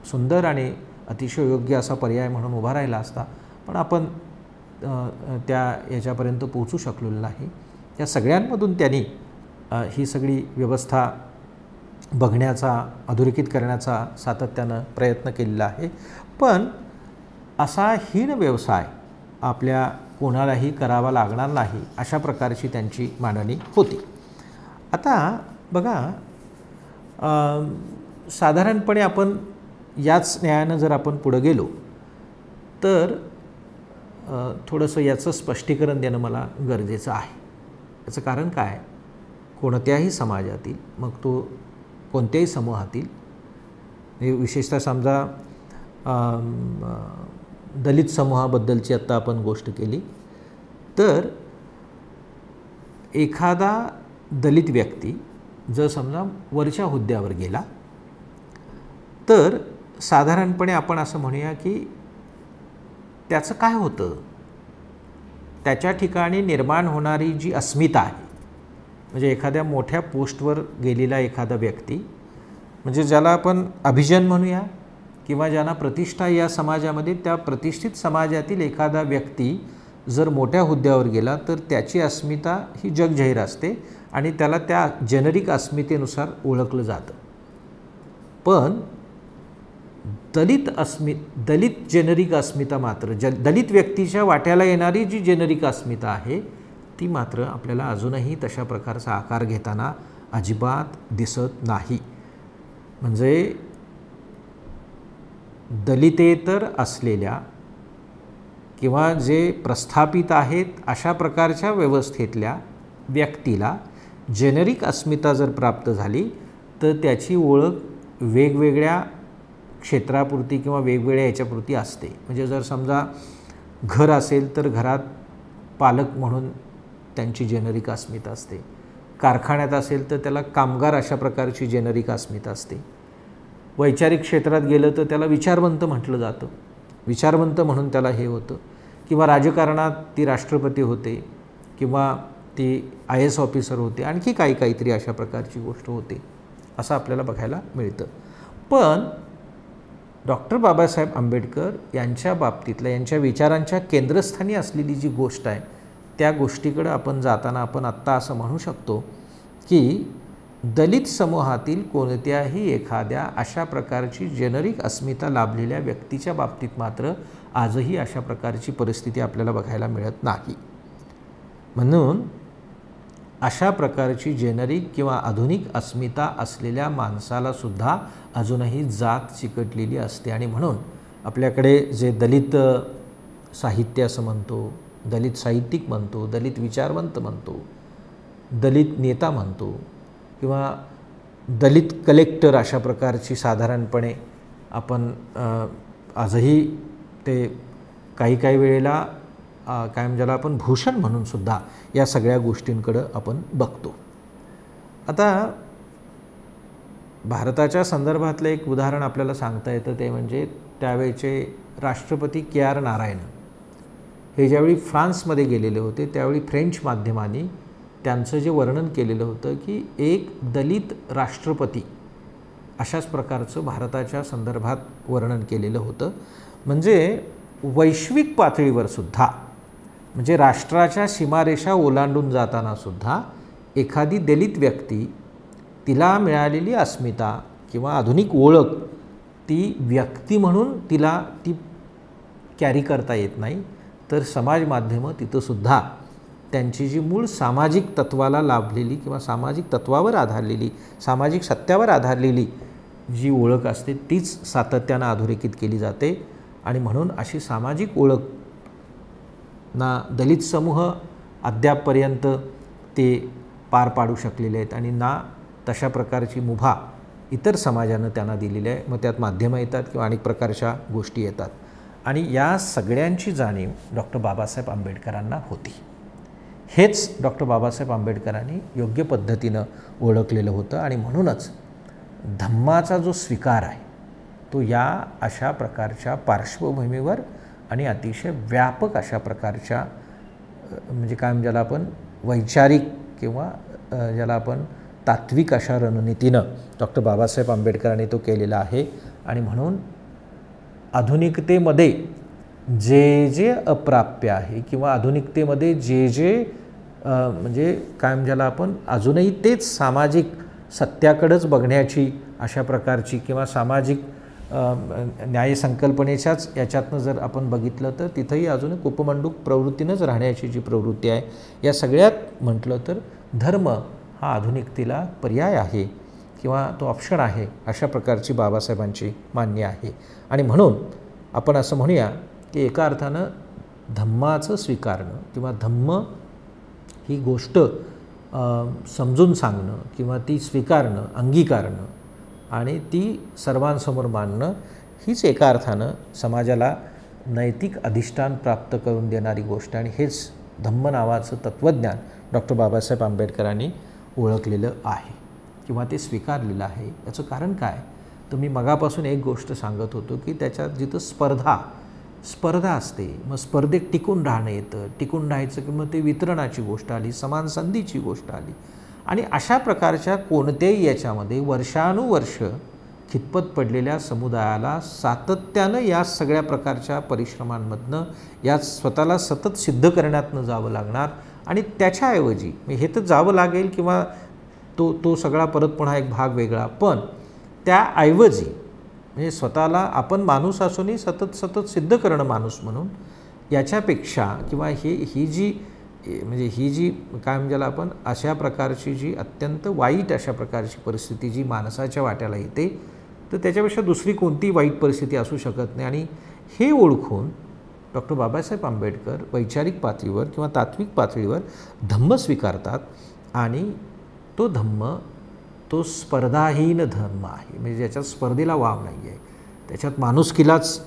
सुंदर आणि अतिशय योग्य असा पर्याय म्हणून उभा राहिला असता. पण आपण याच्यापर्यंत पोहोचू शकलेलो नाही. या सगळ्यांमधून त्यांनी ही सगळी व्यवस्था बघण्याचा, अधोरेखित करण्याचा सातत्यानं प्रयत्न केलेला आहे. पण असा हीन व्यवसाय आपल्या कोणालाही करावा लागणार नाही अशा प्रकारची त्यांची मांडणी होती. आता बघा, साधारणपणे आपण याच न्यायानं जर आपण पुढं गेलो तर थोडंसं याचं स्पष्टीकरण देणं मला गरजेचं आहे. याचं कारण काय, कोणत्याही समाजातील, मग तो कोणत्याही समूहातील, विशेषतः समजा दलित समूहाबद्दलची आत्ता आपण गोष्ट केली, तर एखादा दलित व्यक्ती जर समजा वरच्या हुद्द्यावर गेला तर साधारणपणे आपण असं म्हणूया की त्याचं काय होतं, त्याच्या ठिकाणी निर्माण होणारी जी अस्मिता आहे, म्हणजे एखाद्या मोठ्या पोस्टवर गेलेला एखादा व्यक्ती, म्हणजे ज्याला आपण अभिजन म्हणूया किंवा ज्यांना प्रतिष्ठा या समाजामध्ये, त्या प्रतिष्ठित समाजातील एखादा व्यक्ती जर मोठ्या हुद्द्यावर गेला तर त्याची अस्मिता ही जगजाहीर असते आणि त्याला त्या जेनरिक अस्मितेनुसार ओळखलं जातं. पण दलित जेनरिक अस्मिता मात्र दलित व्यक्तीच्या वाट्याला येणारी जी जेनरिक अस्मिता आहे ती मात्र आपल्याला अजूनही तशा प्रकारचा आकार घेताना अजिबात दिसत नाही. म्हणजे दलितेतर असलेल्या किंवा जे प्रस्थापित आहेत अशा प्रकारच्या व्यवस्थेतल्या व्यक्तीला जेनरिक अस्मिता जर प्राप्त झाली तर त्याची ओळख वेगवेगळ्या क्षेत्रापुरती किंवा वेगवेगळ्या याच्यापुरती असते. म्हणजे जर समजा घर असेल तर घरात पालक म्हणून त्यांची जेनरिक अस्मिता असते, कारखान्यात असेल तर त्याला कामगार अशा प्रकारची जेनरिक अस्मिता असते, वैचारिक क्षेत्रात गेलं तर त्याला विचारवंत म्हटलं जातं, विचारवंत म्हणून त्याला हे होतं, किंवा राजकारणात ती राष्ट्रपती होते किंवा ती IAS ऑफिसर होते, आणखी काहीतरी अशा प्रकारची गोष्ट होते असं आपल्याला बघायला मिळतं. पण डॉक्टर बाबासाहेब आंबेडकर यांच्या बाबतीतल्या यांच्या विचारांच्या केंद्रस्थानी असलेली जी गोष्ट आहे त्या गोष्टीकडे आपण जाताना आपण आत्ता असं म्हणू शकतो की दलित समूहातील कोणत्याही एखाद्या अशा प्रकारची जेनरिक अस्मिता लाभलेल्या व्यक्तीच्या बाबतीत मात्र आजही अशा प्रकारची परिस्थिती आपल्याला बघायला मिळत नाही. म्हणून अशा प्रकारची जेनरिक किंवा आधुनिक अस्मिता असलेल्या माणसालासुद्धा अजूनही जात चिकटलेली असते. आणि म्हणून आपल्याकडे जे दलित साहित्य असं म्हणतो, दलित साहित्यिक म्हणतो, दलित विचारवंत म्हणतो, दलित नेता म्हणतो किंवा दलित कलेक्टर अशा प्रकारची साधारणपणे आपण आजही ते काही वेळेला कायम ज्याला आपण भूषण म्हणून सुद्धा या सगळ्या गोष्टींकडं आपण बघतो. आता भारताच्या संदर्भातलं एक उदाहरण आपल्याला सांगता येतं ते म्हणजे त्यावेळचे राष्ट्रपती KR नारायण हे ज्यावेळी फ्रान्समध्ये गेलेले होते त्यावेळी फ्रेंच माध्यमांनी त्यांचं जे वर्णन केलेलं होतं की एक दलित राष्ट्रपती अशाच प्रकारचं भारताच्या संदर्भात वर्णन केलेलं होतं. म्हणजे वैश्विक पातळीवर सुद्धा म्हणजे राष्ट्राच्या सीमारेषा ओलांडून जाताना सुद्धा एखादी दलित व्यक्ती तिला मिळालेली अस्मिता किंवा आधुनिक ओळख ती व्यक्ती म्हणून तिला ती कॅरी करता येत नाही, तर समाज माध्यमं तिथंसुद्धा त्यांची जी मूळ सामाजिक तत्वाला लाभलेली किंवा सामाजिक तत्वावर आधारलेली सामाजिक सत्यावर आधारलेली जी ओळख असते तीच सातत्यानं अधोरेखित केली जाते. आणि म्हणून अशी सामाजिक ओळख ना दलित समूह अद्यापपर्यंत ते पार पाडू शकलेले आहेत आणि ना तशा प्रकारची मुभा इतर समाजानं त्यांना दिलेली आहे. मग त्यात माध्यमं येतात किंवा अनेक प्रकारच्या गोष्टी येतात आणि या सगळ्यांची जाणीव डॉक्टर बाबासाहेब आंबेडकरांना होती. हेच डॉक्टर बाबासाहेब आंबेडकरांनी योग्य पद्धतीनं ओळखलेलं होतं आणि म्हणूनच धम्माचा जो स्वीकार आहे तो या अशा प्रकारच्या पार्श्वभूमीवर आणि अतिशय व्यापक अशा प्रकारच्या म्हणजे काय ज्याला आपण वैचारिक किंवा ज्याला आपण तात्विक अशा रणनीतीनं डॉक्टर बाबासाहेब आंबेडकरांनी तो केलेला आहे. आणि म्हणून आधुनिकतेमध्ये जे जे अप्राप्य आहे किंवा आधुनिकतेमध्ये जे जे म्हणजे कायम ज्याला आपण अजूनही तेच सामाजिक सत्याकडेच बघण्याची अशा प्रकारची किंवा सामाजिक न्यायसंकल्पनेच्याच याच्यातनं जर आपण बघितलं तर तिथंही अजून उपमंडूक प्रवृत्तीनंच राहण्याची जी प्रवृत्ती आहे या सगळ्यात म्हटलं तर धर्म हा आधुनिकतेला पर्याय आहे किंवा तो ऑप्शन आहे अशा प्रकारची बाबासाहेबांची मान्य आहे. आणि म्हणून आपण असं म्हणूया की एका अर्थानं धम्माचं स्वीकारणं किंवा धम्म ही गोष्ट समजून सांगणं किंवा ती स्वीकारणं अंगीकारणं आणि ती सर्वांसमोर मांडणं हीच एका अर्थानं समाजाला नैतिक अधिष्ठान प्राप्त करून देणारी गोष्ट आणि हेच धम्म नावाचं तत्त्वज्ञान डॉक्टर बाबासाहेब आंबेडकरांनी ओळखलेलं आहे किंवा ते स्वीकारलेलं आहे. याचं कारण काय, तर मी मगापासून एक गोष्ट सांगत होतो की त्याच्यात जिथं स्पर्धा असते, मग स्पर्धेत टिकून राहणं येतं, टिकून राहायचं की मग ते वितरणाची गोष्ट आली, समान संधीची गोष्ट आली आणि अशा प्रकारच्या कोणत्याही याच्यामध्ये वर्षानुवर्ष खितपत पडलेल्या समुदायाला सातत्यानं या सगळ्या प्रकारच्या परिश्रमांमधनं या स्वतःला सतत सिद्ध करण्यातनं जावं लागणार आणि त्याच्याऐवजी हे तर जावं लागेल किंवा तो सगळा परत पुन्हा एक भाग वेगळा, पण त्याऐवजी म्हणजे स्वतःला आपण माणूस असूनही सतत सिद्ध करणं माणूस म्हणून, याच्यापेक्षा किंवा ही जी काय म्हणजे आपण अशा प्रकारची जी अत्यंत वाईट अशा प्रकारची परिस्थिती जी माणसाच्या वाट्याला येते, तर त्याच्यापेक्षा दुसरी कोणती वाईट परिस्थिती असू शकत नाही. आणि हे ओळखून डॉक्टर बाबासाहेब आंबेडकर वैचारिक पातळीवर किंवा तात्विक पातळीवर धम्म स्वीकारतात आणि तो धम्म तो स्पर्धाहीन धर्म आहे, म्हणजे ज्याच्यात स्पर्धेला वाव नाही आहे, त्याच्यात माणुसकीलाच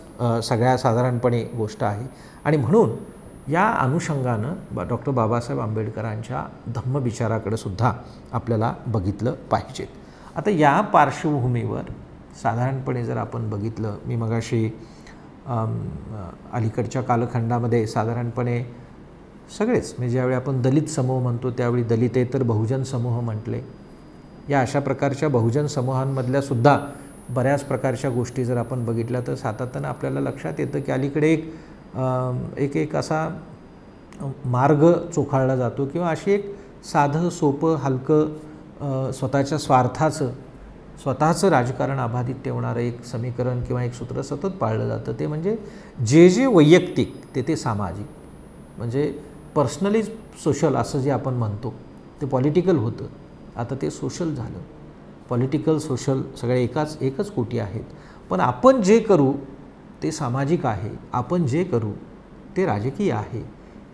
सगळ्या साधारणपणे गोष्ट आहे. आणि म्हणून या अनुषंगानं डॉक्टर बाबासाहेब आंबेडकरांच्या धम्म विचाराकडे सुद्धा आपल्याला बघितलं पाहिजे. आता या पार्श्वभूमीवर साधारणपणे जर आपण बघितलं, मी मगाशी अलीकडच्या कालखंडामध्ये साधारणपणे सगळेच म्हणजे ज्यावेळी आपण दलित समूह म्हणतो त्यावेळी दलितेतर बहुजन समूह म्हटले. या अशा प्रकारच्या बहुजन समूहांमधल्या सुद्धा बऱ्याच प्रकारच्या गोष्टी जर आपण बघितल्या तर सातत्यानं आपल्याला लक्षात येतं की अलीकडे एक असा मार्ग चोखाळला जातो किंवा अशी एक साधं सोपं हलकं स्वतःचं राजकारण अबाधित ठेवणारं एक समीकरण किंवा एक सूत्र सतत पाळलं जातं. ते म्हणजे जे वैयक्तिक ते सामाजिक, म्हणजे पर्सनली सोशल असं जे आपण म्हणतो ते पॉलिटिकल होतं, आता ते सोशल झालं. पॉलिटिकल सोशल सगळे एकच कोटी आहेत, पण आपण जे करू ते सामाजिक आहे, आपण जे करू ते राजकीय आहे.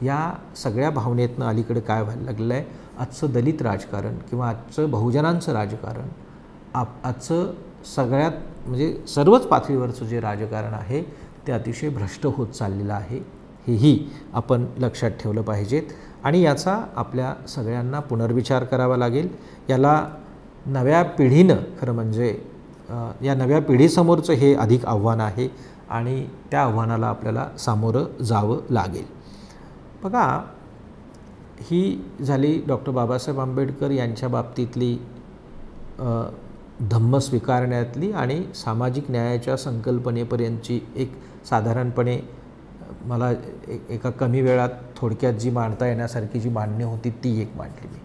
या सगळ्या भावनेतनं अलीकडे काय व्हायला लागलेलं आहे, आजचं दलित राजकारण किंवा आजचं बहुजनांचं राजकारण, आजचं सगळ्यात म्हणजे सर्वच पातळीवरचं जे राजकारण आहे ते अतिशय भ्रष्ट होत चाललेलं आहे. हेही आपण लक्षात ठेवलं पाहिजेत आणि याचा आपल्या सगळ्यांना पुनर्विचार करावा लागेल. याला नव्या पिढीनं खरं म्हणजे या नव्या पिढीसमोरचं हे अधिक आव्हान आहे आणि त्या आव्हानाला आपल्याला सामोरं जावं लागेल. बघा, ही झाली डॉक्टर बाबासाहेब आंबेडकर यांच्या बाबतीतली धम्म स्वीकारण्यातली आणि सामाजिक न्यायाच्या संकल्पनेपर्यंतची एक साधारणपणे मला एका कमी वेळात थोडक्यात जी मांडता येण्यासारखी जी मांडणी होती ती एक मांडली मी.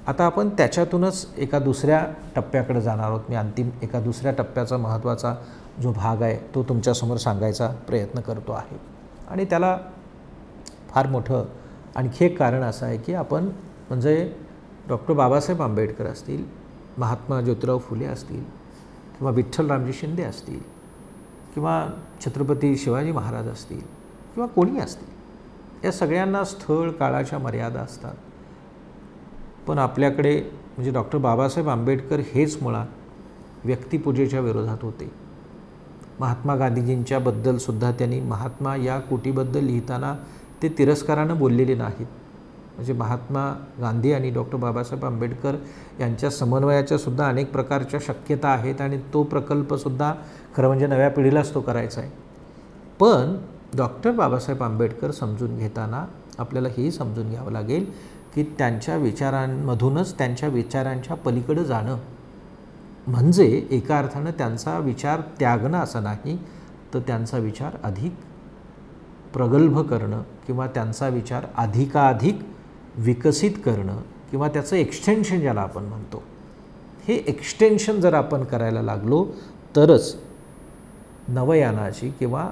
आता आपण त्याच्यातूनच एका दुसऱ्या टप्प्याकडे जाणार आहोत. मी अंतिम एका दुसऱ्या टप्प्याचा महत्त्वाचा जो भाग आहे तो तुमच्यासमोर सांगायचा प्रयत्न करतो आहे आणि त्याला फार मोठं आणखी एक कारण असं आहे की आपण म्हणजे डॉक्टर बाबासाहेब आंबेडकर असतील, महात्मा ज्योतिराव फुले असतील किंवा विठ्ठलरामजी शिंदे असतील किंवा छत्रपती शिवाजी महाराज असतील किंवा कोणी असतील, या सगळ्यांना स्थळ काळाच्या मर्यादा असतात. पण आपल्याकडे म्हणजे डॉक्टर बाबासाहेब आंबेडकर हेच मुळात व्यक्तिपूजेच्या विरोधात होते. महात्मा गांधीजींच्याबद्दलसुद्धा त्यांनी महात्मा या कोटीबद्दल लिहिताना ते तिरस्कारानं बोललेले नाहीत. म्हणजे महात्मा गांधी आणि डॉक्टर बाबासाहेब आंबेडकर यांच्या समन्वयाच्या सुद्धा अनेक प्रकारच्या शक्यता आहेत आणि तो प्रकल्पसुद्धा खरं म्हणजे नव्या पिढीलाच तो करायचा आहे. पण डॉक्टर बाबासाहेब आंबेडकर समजून घेताना आपल्याला हेही समजून घ्यावं लागेल की त्यांच्या विचारांमधूनच त्यांच्या विचारांच्या पलीकडे जाणं म्हणजे एका अर्थानं त्यांचा विचार त्यागणं असं नाही, तर त्यांचा विचार अधिक प्रगल्भ करणं किंवा त्यांचा विचार अधिकाधिक विकसित करणं किंवा त्याचं एक्सटेन्शन ज्याला आपण म्हणतो, हे एक्सटेन्शन जर आपण करायला लागलो तरच नवयानाची किंवा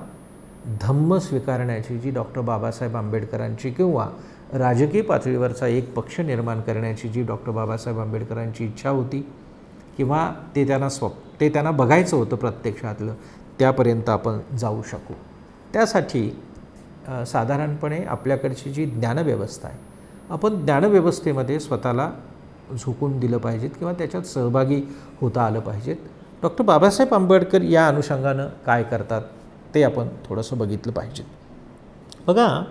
धम्म स्वीकारण्याची जी डॉक्टर बाबासाहेब आंबेडकरांची किंवा राजकीय पातळीवरचा एक पक्ष निर्माण करण्याची जी डॉक्टर बाबासाहेब आंबेडकरांची इच्छा होती किंवा ते त्यांना बघायचं होतं प्रत्यक्षातलं, त्यापर्यंत आपण जाऊ शकू. त्यासाठी साधारणपणे आपल्याकडची जी ज्ञानव्यवस्था आहे, आपण ज्ञानव्यवस्थेमध्ये स्वतःला झोकून दिलं पाहिजेत किंवा त्याच्यात सहभागी होता आलं पाहिजेत. डॉक्टर बाबासाहेब आंबेडकर या अनुषंगानं काय करतात ते आपण थोडंसं बघितलं पाहिजे. बघा,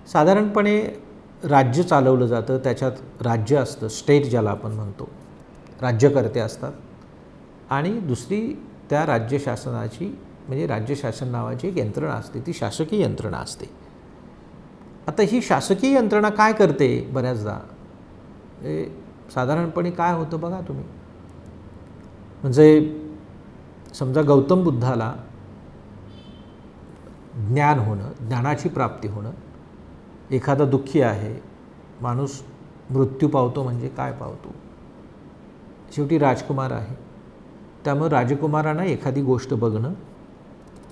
साधारणपणे राज्य चालवलं जातं, त्याच्यात राज्य असतं, स्टेट ज्याला आपण म्हणतो, राज्यकर्ते असतात, आणि दुसरी त्या राज्य शासनाची म्हणजे राज्य शासन नावाची एक यंत्रणा असते, ती शासकीय यंत्रणा असते. आता ही शासकीय यंत्रणा काय करते? बऱ्याचदा साधारणपणे काय होतं बघा तुम्ही, म्हणजे समजा गौतम बुद्धाला ज्ञान होणं, ज्ञानाची प्राप्ती होणं, एखादा दुःखी आहे, माणूस मृत्यू पावतो म्हणजे काय पावतो? शेवटी राजकुमार आहे, त्यामुळे राजकुमारांना एखादी गोष्ट बघणं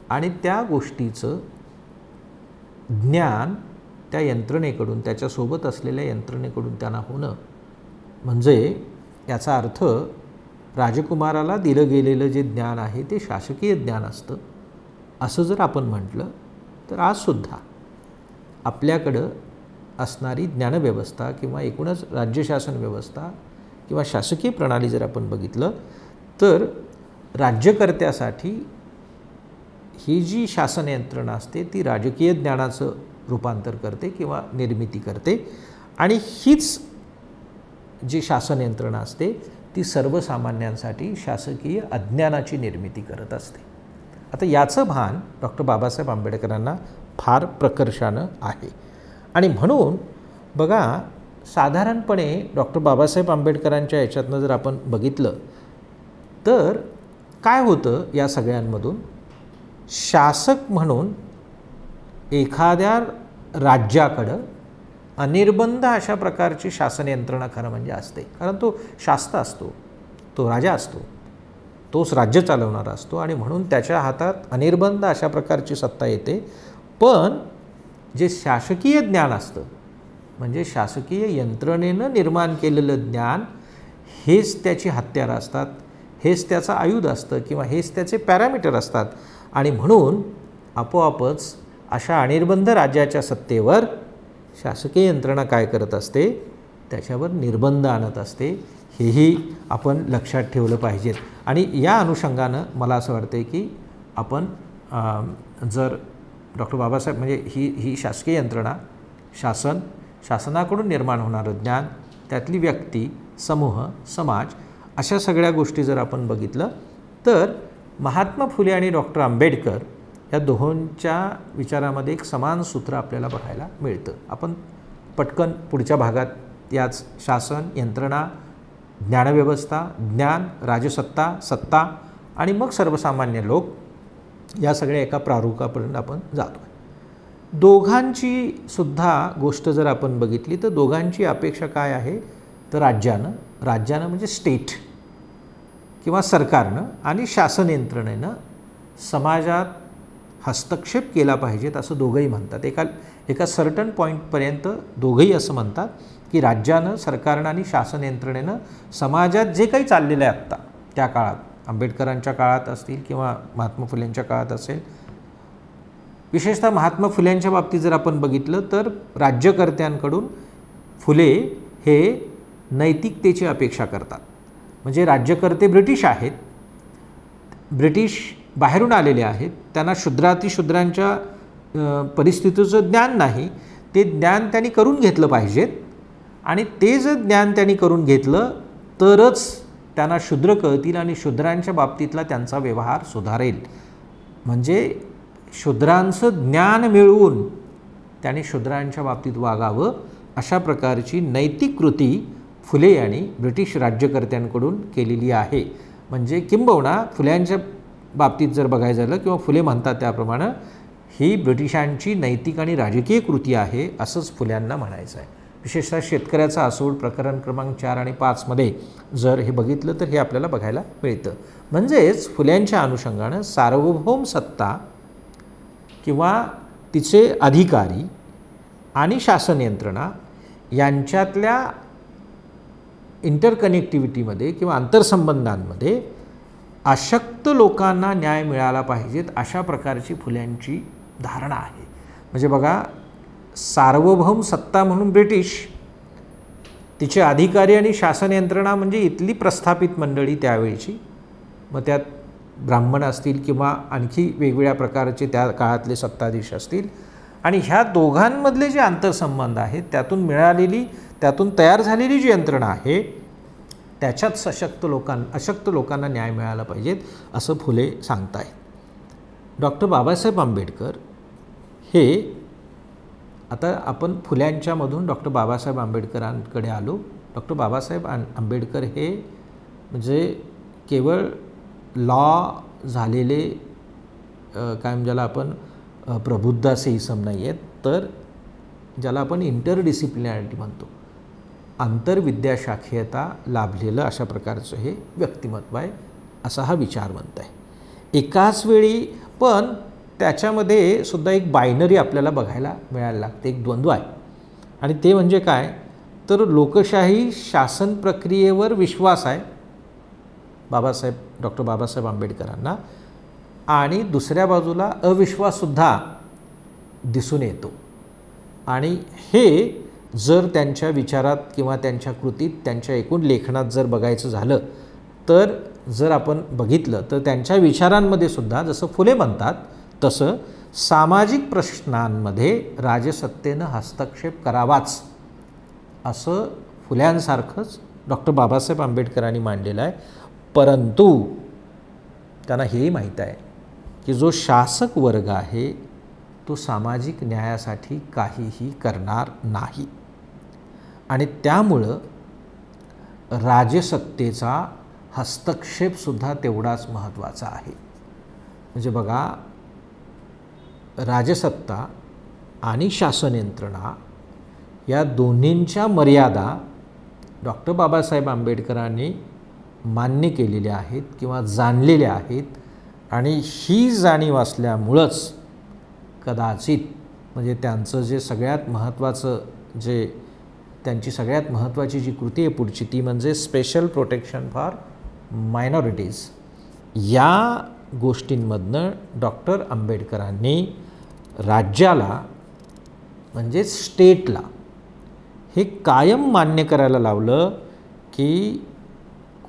आणि त्या गोष्टीचं ज्ञान त्या यंत्रणेकडून, त्याच्यासोबत असलेल्या यंत्रणेकडून त्यांना होणं, म्हणजे याचा अर्थ राजकुमाराला दिलं गेलेलं जे ज्ञान आहे ते शासकीय ज्ञान असतं, असं जर आपण म्हटलं तर आजसुद्धा आपल्याकडं असणारी ज्ञानव्यवस्था किंवा एकूणच राज्यशासन व्यवस्था किंवा शासकीय प्रणाली जर आपण बघितलं तर राज्यकर्त्यासाठी ही जी शासन यंत्रणा असते ती राजकीय ज्ञानाचं रूपांतर करते किंवा निर्मिती करते, आणि हीच जी शासन यंत्रणा असते ती सर्वसामान्यांसाठी शासकीय अज्ञानाची निर्मिती करत असते. आता याचं भान डॉक्टर बाबासाहेब आंबेडकरांना फार प्रकर्षानं आहे, आणि म्हणून बघा, साधारणपणे डॉक्टर बाबासाहेब आंबेडकरांच्या याच्यातनं जर आपण बघितलं तर काय होतं, या सगळ्यांमधून शासक म्हणून एखाद्या राज्याकडं अनिर्बंध अशा प्रकारची शासन यंत्रणा खरं म्हणजे असते, कारण तो शास्त्र असतो, तो राजा असतो, तोच राज्य चालवणारा असतो, आणि म्हणून त्याच्या हातात अनिर्बंध अशा प्रकारची सत्ता येते. पण जे शासकीय ज्ञान असतं, म्हणजे शासकीय यंत्रणेनं निर्माण केलेलं ज्ञान, हेच त्याची हत्यारं असतात, हेच त्याचं आयुध असतं किंवा हेच त्याचे पॅरामीटर असतात, आणि म्हणून आपोआपच अशा अनिर्बंध राज्याच्या सत्तेवर शासकीय यंत्रणा काय करत असते, त्याच्यावर निर्बंध आणत असते. हेही आपण लक्षात ठेवलं पाहिजेत. आणि या अनुषंगानं मला असं वाटतं की आपण जर डॉक्टर बाबासाहेब म्हणजे ही शासकीय यंत्रणा, शासनाकडून निर्माण होणारं ज्ञान, त्यातली व्यक्ती, समूह, समाज, अशा सगळ्या गोष्टी जर आपण बघितलं तर महात्मा फुले आणि डॉक्टर आंबेडकर या दोहोंच्या विचारामध्ये एक समान सूत्र आपल्याला बघायला मिळतं. आपण पटकन पुढच्या भागात याच शासन, यंत्रणा, ज्ञानव्यवस्था, ज्ञान, राजसत्ता, सत्ता आणि मग सर्वसामान्य लोक, या सगळ्या एका प्रारूपापर्यंत आपण जातो. दोघांची सुद्धा गोष्ट जर आपण बघितली तर दोघांची अपेक्षा काय आहे, तर राज्यानं म्हणजे स्टेट किंवा सरकारनं आणि शासन यंत्रणेनं समाजात हस्तक्षेप केला पाहिजेत असं दोघंही म्हणतात. एका सर्टन पॉईंटपर्यंत दोघंही असं म्हणतात की राज्यानं, सरकारनं आणि शासन यंत्रणेनं समाजात जे काही चाललेलं आहे आत्ता त्या काळात, आंबेडकरांच्या काळात असतील किंवा महात्मा फुलेंच्या काळात असेल, विशेषतः महात्मा फुलेंच्या बाबतीत जर आपण बघितलं तर राज्यकर्त्यांकडून फुले हे नैतिकतेची अपेक्षा करतात. म्हणजे राज्यकर्ते ब्रिटिश आहेत, ब्रिटिश बाहेरून आलेले आहेत, त्यांना शूद्रातिशूद्रांच्या परिस्थितीचं ज्ञान नाही, ते ज्ञान त्यांनी करून घेतलं पाहिजेत, आणि ते जर ज्ञान त्यांनी करून घेतलं तरच त्यांना शूद्र कळतील आणि शूद्रांच्या बाबतीतला त्यांचा व्यवहार सुधारेल. म्हणजे शूद्रांचं ज्ञान मिळवून त्यांनी शूद्रांच्या बाबतीत वागावं, अशा प्रकारची नैतिक कृती फुले यांनी ब्रिटिश राज्यकर्त्यांकडून केलेली आहे. म्हणजे किंबहुना फुल्यांच्या बाबतीत जर बघायचं झालं किंवा फुले म्हणतात त्याप्रमाणे ही ब्रिटिशांची नैतिक आणि राजकीय कृती आहे असंच फुल्यांना म्हणायचं आहे. विशेषतः शेतकऱ्याचा आसूड प्रकरण क्रमांक 4 आणि 5 मध्ये जर हे बघितलं तर हे आपल्याला बघायला मिळतं. म्हणजेच फुल्यांच्या अनुषंगानं सार्वभौम सत्ता किंवा तिचे अधिकारी आणि शासन यंत्रणा यांच्यातल्या इंटरकनेक्टिव्हिटीमध्ये किंवा आंतरसंबंधांमध्ये अशक्त लोकांना न्याय मिळाला पाहिजेत अशा प्रकारची फुल्यांची धारणा आहे. म्हणजे बघा, सार्वभौम सत्ता म्हणून ब्रिटिश, तिचे अधिकारी आणि शासन यंत्रणा म्हणजे इथली प्रस्थापित मंडळी त्यावेळची, मग त्यात ब्राह्मण असतील किंवा आणखी वेगवेगळ्या प्रकारचे त्या काळातले सत्ताधीश असतील, आणि ह्या दोघांमधले जे आंतरसंबंध आहेत त्यातून त्यातून तयार झालेली जी यंत्रणा आहे त्याच्यात अशक्त लोकांना न्याय मिळाला पाहिजेत असं फुले सांगतायत. डॉक्टर बाबासाहेब आंबेडकर हे, आता आपण फुल्यांच्यामधून डॉक्टर बाबासाहेब आंबेडकरांकडे आलो. डॉक्टर बाबासाहेब आंबेडकर हे म्हणजे केवळ लॉ झालेले काय ज्याला आपण प्रबुद्ध असे इसम नाही आहेत, तर ज्याला आपण इंटरडिसिप्लिनॅरिटी म्हणतो, आंतरविद्याशाखीयता लाभलेलं अशा प्रकारचं हे व्यक्तिमत्व आहे असा हा विचारवंत आहे. एकाच वेळी पण त्याच्यामध्ये सुद्धा एक बायनरी आपल्याला बघायला मिळायला लागते, एक द्वंद्व आहे. आणि ते म्हणजे काय, तर लोकशाही शासन प्रक्रियेवर विश्वास आहे डॉक्टर बाबासाहेब आंबेडकरांना, आणि दुसऱ्या बाजूला अविश्वाससुद्धा दिसून येतो. आणि हे जर त्यांच्या विचारात किंवा त्यांच्या कृतीत, त्यांच्या एकूण लेखनात जर बघायचं झालं तर जर आपण बघितलं तर त्यांच्या विचारांमध्ये सुद्धा जसं फुले म्हणतात तसं सामाजिक प्रश्नांमध्ये राजसत्तेनं हस्तक्षेप करावाच असं फुल्यांसारखंच डॉक्टर बाबासाहेब आंबेडकरांनी मांडलेलं आहे. परंतु त्यांना हेही माहीत आहे की जो शासक वर्ग आहे तो सामाजिक न्यायासाठी काहीही करणार नाही, आणि त्यामुळं राजसत्तेचा हस्तक्षेपसुद्धा तेवढाच महत्त्वाचा आहे. म्हणजे बघा, राजसत्ता आणि शासन यंत्रणा या दोन्हींच्या मर्यादा डॉक्टर बाबासाहेब आंबेडकरांनी मान्य केलेल्या आहेत किंवा जाणलेल्या आहेत, आणि ही जाणीव असल्यामुळंच कदाचित म्हणजे त्यांचं जे सगळ्यात महत्त्वाचं त्यांची सगळ्यात महत्त्वाची जी कृती आहे पुढची, ती म्हणजे स्पेशल प्रोटेक्शन फॉर मायनॉरिटीज, या गोष्टींमधनं डॉक्टर आंबेडकरांनी राज्याला म्हणजे स्टेटला हे कायम मान्य करायला लावलं की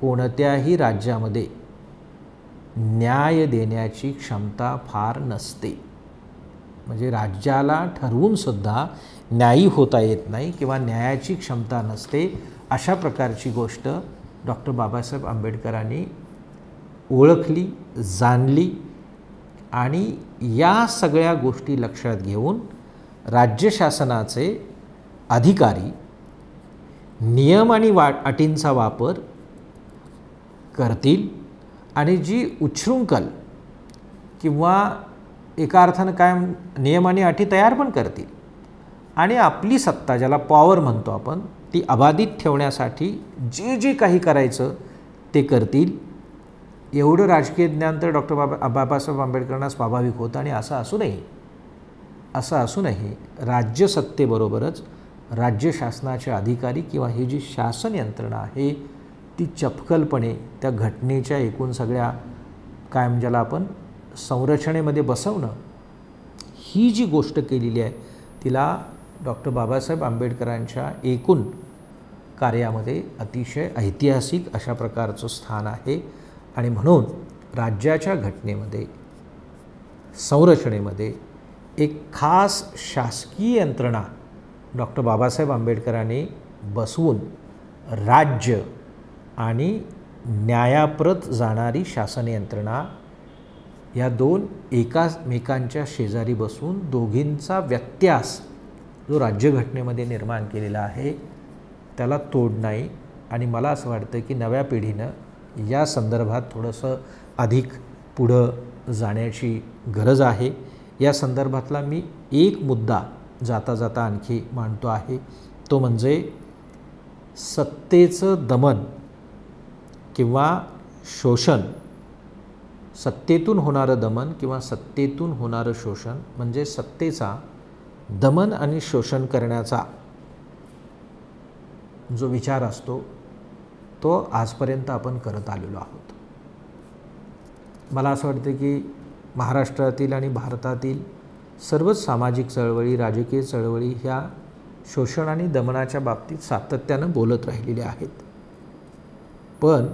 कोणत्याही राज्यामध्ये न्याय देण्याची क्षमता फार नसते. म्हणजे राज्याला ठरवूनसुद्धा न्यायी होता येत नाही किंवा न्यायाची क्षमता नसते, अशा प्रकारची गोष्ट डॉक्टर बाबासाहेब आंबेडकरांनी ओळखली, जाणली, आणि या सगळ्या गोष्टी लक्षात घेऊन राज्य शासनाचे अधिकारी नियम आणि अटींचा वापर करतील, आणि जी उच्छृंखल किंवा एका अर्थानं काय नियम आणि अटी तयार पण करतील, आणि आपली सत्ता ज्याला पॉवर म्हणतो आपण ती अबाधित ठेवण्यासाठी जे जे काही करायचं ते करतील. एवढं राजकीय ज्ञान तर डॉक्टर बाबासाहेब आंबेडकरांना स्वाभाविक होतं, आणि असं असूनही राज्यसत्तेबरोबरच राज्य शासनाचे अधिकारी किंवा ही जी शासन यंत्रणा आहे ती चपखलपणे त्या घटनेच्या एकूण सगळ्या कायम ज्याला आपण संरचनेमध्ये बसवणं, ही जी गोष्ट केलेली आहे तिला डॉक्टर बाबासाहेब आंबेडकरांच्या एकूण कार्यामध्ये अतिशय ऐतिहासिक अशा प्रकारचं स्थान आहे. आणि म्हणून राज्याच्या घटनेमध्ये, संरचनेमध्ये एक खास शासकीय यंत्रणा डॉक्टर बाबासाहेब आंबेडकरांनी बसवून राज्य आणि न्यायाप्रत जाणारी शासन यंत्रणा या दोन एकामेकांच्या शेजारी बसून दोघींचा व्यत्यास जो राज्यघटनेमध्ये निर्माण केलेला आहे त्याला तोड नाही. आणि मला असं वाटतं की नव्या पिढीनं या संदर्भात थोडंसं अधिक पुढं जाण्याची गरज आहे. या संदर्भातला मी एक मुद्दा जाता जाता आणखी मांडतो आहे, तो म्हणजे सत्तेचं दमन किंवा शोषण, सत्तेतून होणारं दमन किंवा सत्तेतून होणारं शोषण, म्हणजे सत्तेचा दमन आणि शोषण करण्याचा जो विचार असतो तो आजपर्यंत आपण करत आलेलो आहोत. मला असं वाटतं की महाराष्ट्रातील आणि भारतातील सर्वच सामाजिक चळवळी, राजकीय चळवळी ह्या शोषण आणि दमनाच्या बाबतीत सातत्यानं बोलत राहिलेल्या आहेत. पण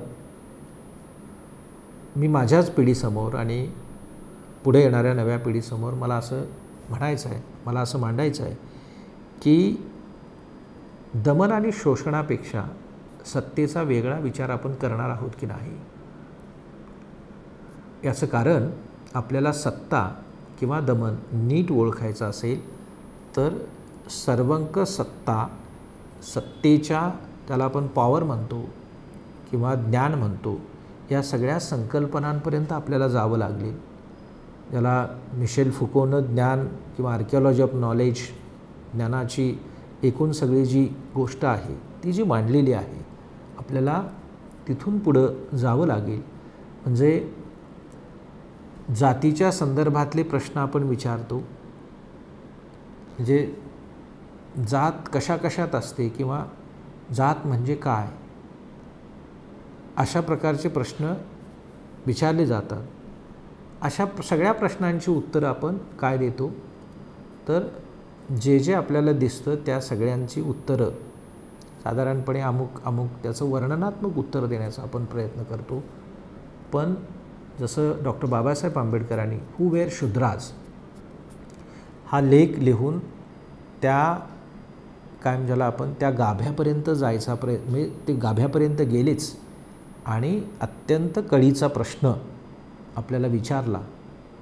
मी माझ्याच पिढीसमोर आणि पुढे येणाऱ्या नव्या पिढीसमोर मला असं म्हणायचं आहे, मला असं मांडायचं आहे की दमन आणि शोषणापेक्षा सत्तेचा वेगळा विचार आपण करणार आहोत की नाही. याचं कारण आपल्याला सत्ता किंवा दमन नीट ओळखायचं असेल तर सर्वंक सत्ता, सत्तेच्या, त्याला आपण पॉवर म्हणतो किंवा ज्ञान म्हणतो, या सगळ्या संकल्पनांपर्यंत आपल्याला जावं लागेल. ज्याला मिशेल फुकोनं ज्ञान किंवा आर्किओलॉजी ऑफ नॉलेज, ज्ञानाची एकूण सगळी जी गोष्ट आहे ती जी मांडलेली आहे, आपल्याला तिथून पुढं जावं लागेल. म्हणजे जातीच्या संदर्भातले प्रश्न आपण विचारतो, म्हणजे जात कशा कशात असते किंवा जात म्हणजे काय, अशा प्रकारचे प्रश्न विचारले जातात. अशा सगळ्या प्रश्नांची उत्तरं आपण काय देतो तर जे जे आपल्याला दिसतं त्या सगळ्यांची उत्तरं साधारणपणे अमुक अमुक त्याचं वर्णनात्मक उत्तर देण्याचा आपण प्रयत्न करतो. पण जसं डॉक्टर बाबासाहेब आंबेडकरांनी हू वेअर शूद्राज हा लेख लिहून त्या काय ज्याला आपण त्या गाभ्यापर्यंत जायचा प्रयत्न, म्हणजे ते गाभ्यापर्यंत गेलेच आणि अत्यंत कळीचा प्रश्न आपल्याला विचारला,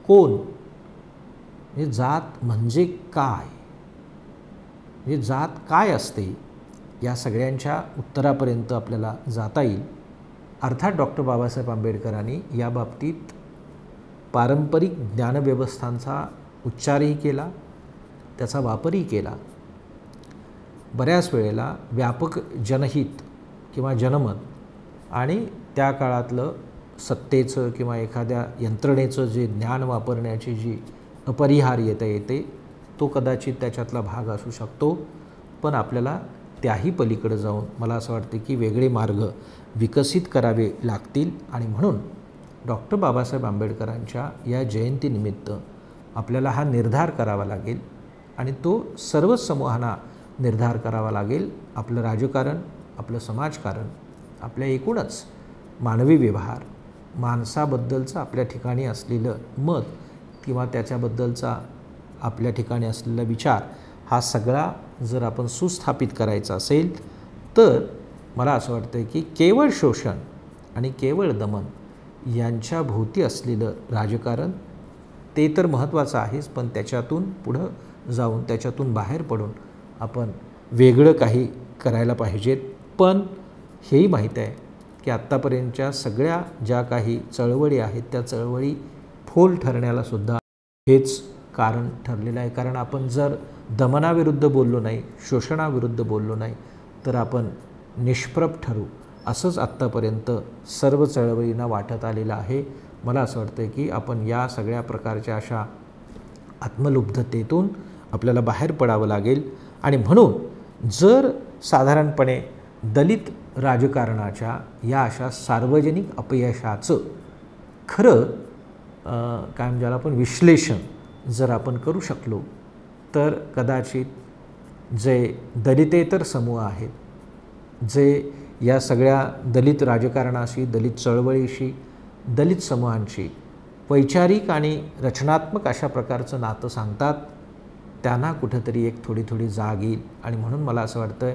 कोण, म्हणजे जात म्हणजे काय, म्हणजे जात काय असते, या सगळ्यांच्या उत्तरापर्यंत आपल्याला जाता येईल. अर्थात डॉक्टर बाबासाहेब आंबेडकरांनी या बाबतीत पारंपरिक ज्ञानव्यवस्थांचा उच्चारही केला, त्याचा वापरही केला. बऱ्याच वेळेला व्यापक जनहित किंवा जनमत आणि त्या काळातलं सत्तेचं किंवा एखाद्या यंत्रणेचं जे ज्ञान वापरण्याची जी अपरिहार्यता येते तो कदाचित त्याच्यातला भाग असू शकतो. पण आपल्याला त्याही पलीकडे जाऊन मला असं वाटतं की वेगळे मार्ग विकसित करावे लागतील. आणि म्हणून डॉक्टर बाबासाहेब आंबेडकरांच्या या जयंतीनिमित्त आपल्याला हा निर्धार करावा लागेल आणि तो सर्वच समूहांना निर्धार करावा लागेल. आपलं राजकारण, आपलं समाजकारण, आपल्या एकूणच मानवी व्यवहार, माणसाबद्दलचं आपल्या ठिकाणी असलेलं मत किंवा त्याच्याबद्दलचा आपल्या ठिकाणी असलेला विचार, हा सगळा जर आपण सुस्थापित करायचा असेल तर मला असं वाटतं की केवळ शोषण आणि केवळ दमन यांच्या भोवती असलेलं राजकारण ते तर महत्त्वाचं आहेच, पण त्याच्यातून पुढं जाऊन त्याच्यातून बाहेर पडून आपण वेगळं काही करायला पाहिजेत. पण हेही माहीत आहे की आत्तापर्यंतच्या सगळ्या ज्या काही चळवळी आहेत त्या चळवळी फोल ठरण्यालासुद्धा हेच कारण ठरलेलं आहे. कारण आपण जर दमनाविरुद्ध बोललो नाही, शोषणाविरुद्ध बोललो नाही तर आपण निष्प्रभ ठरू, असंच आत्तापर्यंत सर्व चळवळींना वाटत आलेलं आहे. मला असं वाटतं की आपण या सगळ्या प्रकारच्या अशा आत्मलुब्धतेतून आपल्याला बाहेर पडावं लागेल. आणि म्हणून जर साधारणपणे दलित राजकारणाच्या या अशा सार्वजनिक अपयशाचं खरं काय म्हणजे आपण विश्लेषण जर आपण करू शकलो तर कदाचित जे दलितेतर समूह आहेत, जे या सगळ्या दलित राजकारणाशी, दलित चळवळीशी, दलित समूहांशी वैचारिक आणि रचनात्मक अशा प्रकारचं नातं सांगतात, त्यांना कुठंतरी एक थोडी थोडी जाग येईल. आणि म्हणून मला असं वाटतं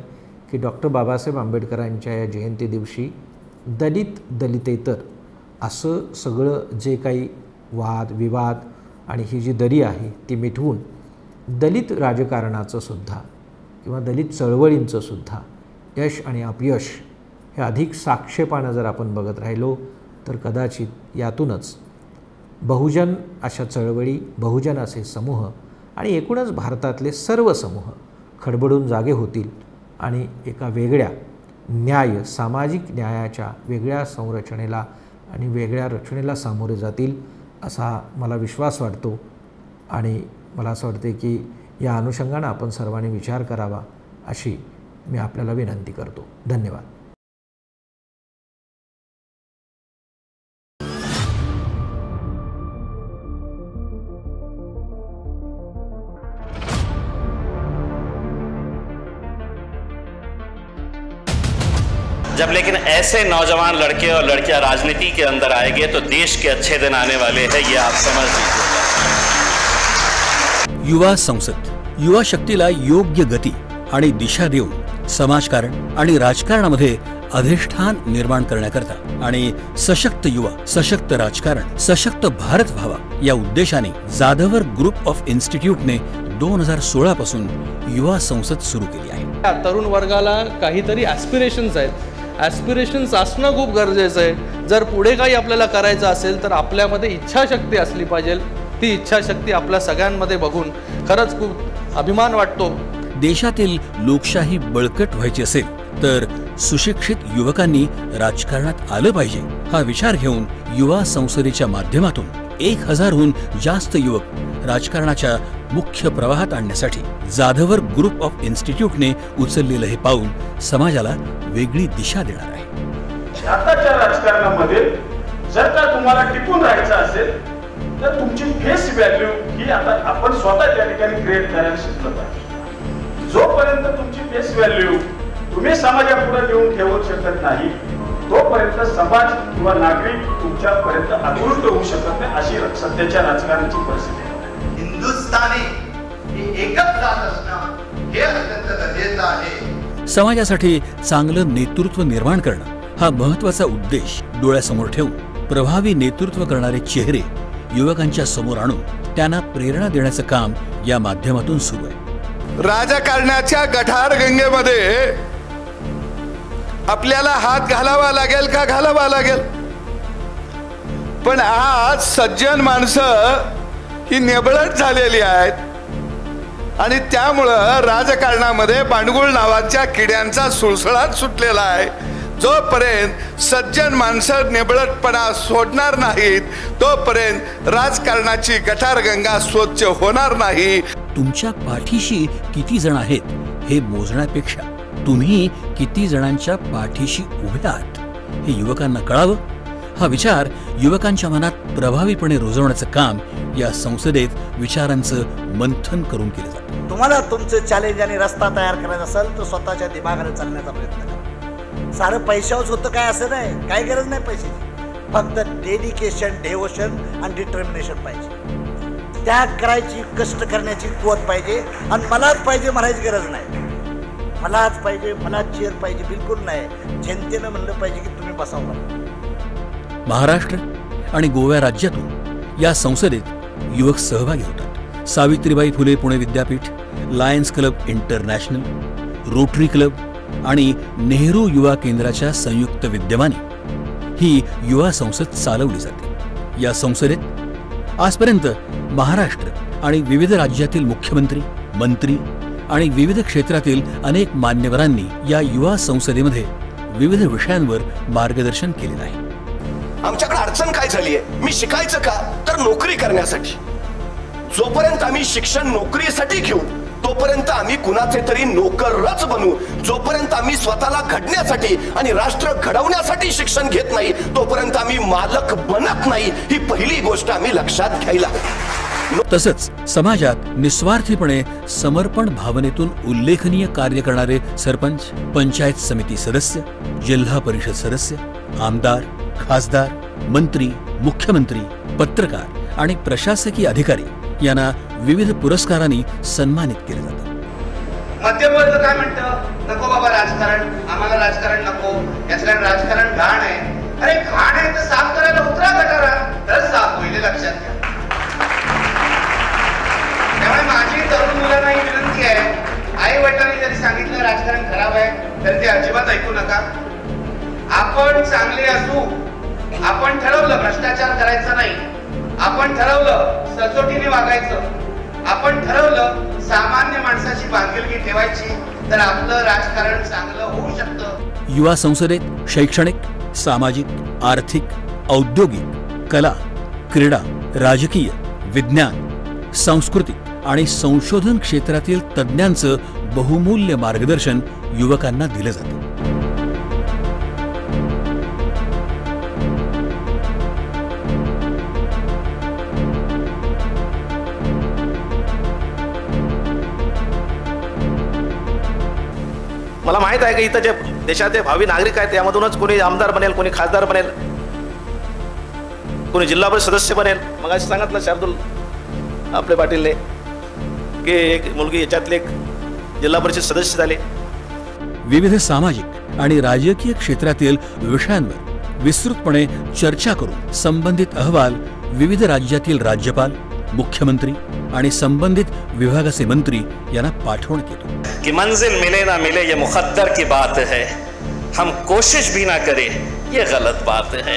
की डॉक्टर बाबासाहेब आंबेडकरांच्या या जयंती दिवशी दलितेतर असं सगळं जे काही वाद विवाद आणि ही जी दरी आहे ती मिटवून दलित राजकारणाचं सुद्धा किंवा दलित चळवळींचं सुद्धा यश आणि अपयश हे अधिक साक्षेपानं जर आपण बघत राहिलो तर कदाचित यातूनच बहुजन अशा चळवळी, बहुजन असे समूह आणि एकूणच भारतातले सर्व समूह खडबडून जागे होतील आणि एका वेगळ्या न्याय, सामाजिक न्यायाच्या वेगळ्या संरचनेला आणि वेगळ्या रचनेला सामोरे जातील असा मला विश्वास वाटतो. आणि मला असं वाटते की या अनुषंगानं आपण सर्वांनी विचार करावा अशी मी आपल्याला विनंती करतो. धन्यवाद. जब लेकिन ऐसे नौजवान लड़के और लड़कियां राजनीति के अंदर आएंगे तो देश के अच्छे दिन आने वाले हैं, ये आप समझ लीजिए। युवा संसद युवा शक्तीला योग्य गती आणि दिशा देऊन समाजकारण आणि राजकारणामध्ये अधिष्ठान निर्माण करण्याकरता आणि सशक्त युवा सशक्त राजकारण सशक्त भारत व्हावा या उद्देशाने जाधवर ग्रुप ऑफ इन्स्टिट्यूटने 2016 पासून युवा संसद सुरू केली आहे. तरुण वर्गाला काहीतरी ॲस्पिरेशन्स आहेत, ॲस्पिरेशन्स असणं खूप गरजेचं आहे. जर पुढे काही आपल्याला करायचं असेल तर आपल्यामध्ये इच्छाशक्ती असली पाहिजे. ती इच्छाशक्ती आपल्या सगळ्यांमध्ये बघून खरंच खूप अभिमान वाटतो. देशातील लोकशाही बळकट व्हायची असेल तर सुशिक्षित युवकांनी राजकारणात आलं पाहिजे हा विचार घेऊन युवा संसदेच्या माध्यमातून 1000हून जास्त युवक राजकारणाच्या मुख्य प्रवाहात आणण्यासाठी जाधवर ग्रुप ऑफ इन्स्टिट्यूटने उचललेलं हे पाऊल समाजाला वेगळी दिशा देणार आहे. आताच्या राजकारणामध्ये जर का तुम्हाला टिकून राहायचं असेल तर तुमची फेस व्हॅल्यू ही आता आपण स्वतः त्या ठिकाणी क्रिएट करायला शिकलं पाहिजे. जोपर्यंत तुमची फेस व्हॅल्यू तुम्ही समाजापुढे घेऊन ठेवू शकत नाही तोपर्यंत समाज किंवा नागरिक तुमच्यापर्यंत आकृष्ट होऊ शकत नाही. अशी सध्याच्या राजकारणाची परिस्थिती आहे. हिंदुस्थानी ही एकच जात असणं हे अत्यंत गरजेचं आहे. समाजासाठी चांगलं नेतृत्व निर्माण करणं हा महत्वाचा उद्देश डोळ्यासमोर ठेवून प्रभावी नेतृत्व करणारे चेहरे युवकांच्या समोर आणून त्यांना प्रेरणा देण्याचं काम या माध्यमातून सुरू आहे. राजकारणाच्या गठार गंगेमध्ये आपल्याला हात घालावा लागेल का घालावा लागेल, पण आज सज्जन माणसं ही निबळत झालेली आहेत आणि त्यामुळं राजकारणामध्ये बांडगुळ नावाच्या किड्यांचा सुळसुळाट सुटलेला आहे. जोपर्यंत सज्जन माणसं निबळतपणा सोडणार नाहीत तोपर्यंत राजकारणाची गटारगंगा स्वच्छ होणार नाही. तुमच्या पाठीशी किती जण आहेत हे मोजण्यापेक्षा तुम्ही किती जणांच्या पाठीशी उभे आहात हे युवकांना कळावं हा विचार युवकांच्या मनात प्रभावीपणे रुजवण्याचं काम या संसदेत विचारांचं मंथन करून केलं जातं. तुम्हाला तुमचं चॅलेंज आणि रस्ता तयार करायचा असेल तर स्वतःच्या दिमागाने चालण्याचा प्रयत्न करा. सारं पैशावरच होतं काय असं नाही, काय गरज नाही पैशाची. फक्त डेडिकेशन, डेवोशन आणि डिटर्मिनेशन पाहिजे. त्याग करायची, कष्ट करण्याची कुवत पाहिजे. आणि मलाच पाहिजे म्हणायची गरज नाही. मलाच पाहिजे, मलाच चेअर पाहिजे बिलकुल नाही. जनतेनं म्हणलं पाहिजे की तुम्ही बसावं. महाराष्ट्र आणि गोवा राज्यातून या संसदेत युवक सहभागी होतात. सावित्रीबाई फुले पुणे विद्यापीठ, lions club international, rotary club आणि नेहरू युवा केंद्राच्या संयुक्त विद्यमाने ही युवा संसद चालवली जाते. या संसदेत आजपर्यंत महाराष्ट्र आणि विविध राज्यातील मुख्यमंत्री, मंत्री आणि विविध क्षेत्रातील अनेक मान्यवरांनी या युवा संसदेमध्ये विविध विषयांवर मार्गदर्शन केलेलं आहे. आमच्याकडे अडचण काय झाली आहे, मी शिकायचं का तर नोकरी करण्यासाठी. जोपर्यंत आम्ही शिक्षण नोकरीसाठी घेऊ तोपर्यंत आम्ही कुणाचे तरी नोकरच बनू. जोपर्यंत आम्ही स्वतःला घडण्यासाठी आणि राष्ट्र घडवण्यासाठी शिक्षण घेत नाही तोपर्यंत आम्ही मालक बनत नाही. ही पहिली गोष्ट आम्ही लक्षात घ्यायला. तसंच समाजात निस्वार्थीपणे समर्पण भावनेतून उल्लेखनीय कार्य करणारे सरपंच, पंचायत समिती सदस्य, जिल्हा परिषद सदस्य, आमदार, खासदार, मंत्री, मुख्यमंत्री, पत्रकार आणि प्रशासकीय अधिकारी यांना विविध पुरस्कारांनी सन्मानित केले जाते. मध्यमवर्ग काय म्हणतं, नको बाबा राजकारण, आम्हाला राजकारण नको, याचं राजकारण घाण आहे. अरे घाण आहे तर साफ करायला उतरा गटारा, तर साफ होईल लक्षात घ्या. त्यामुळे माझी तरुण मुलांना ही विनंती आहे, आई वडिलांनी जरी सांगितलं राजकारण खराब आहे तर ते अजिबात ऐकू नका. आपण चांगले असू, आपण ठरवलं भ्रष्टाचार करायचा नाही, आपण ठरवलं सचोटीने वागायचं, आपण ठरवलं सामान्य माणसाची बांधिलकी ठेवायची तर आपलं राजकारण चांगलं होऊ शकतं. युवा संसदेत शैक्षणिक, सामाजिक, आर्थिक, औद्योगिक, कला, क्रीडा, राजकीय, विज्ञान, सांस्कृतिक आणि संशोधन क्षेत्रातील तज्ज्ञांचं बहुमूल्य मार्गदर्शन युवकांना दिलं जातं. मला माहित आहे की इथं जे देशाचे भावी नागरिक आहेत त्यामधूनच कोणी आमदार बनेल, कोणी खासदार बनेल, कोणी जिल्हा परिषद सदस्य बनेल. मग असं सांगितलं शार्दूल आपले पाटीलने की एक मुलगी याच्यातले एक जिल्हा परिषद सदस्य झाले. विविध सामाजिक आणि राजकीय क्षेत्रातील विषयांवर विस्तृतपणे चर्चा करून संबंधित अहवाल विविध राज्यातील राज्यपाल, मुख्यमंत्री आणि संबंधित विभागाचे मंत्री यांना पाठवण्यात येतो. कि मंजिल मिले ना मिले ये मुकद्दर की बात है, हम कोशिश भी ना करें ये गलत बात है.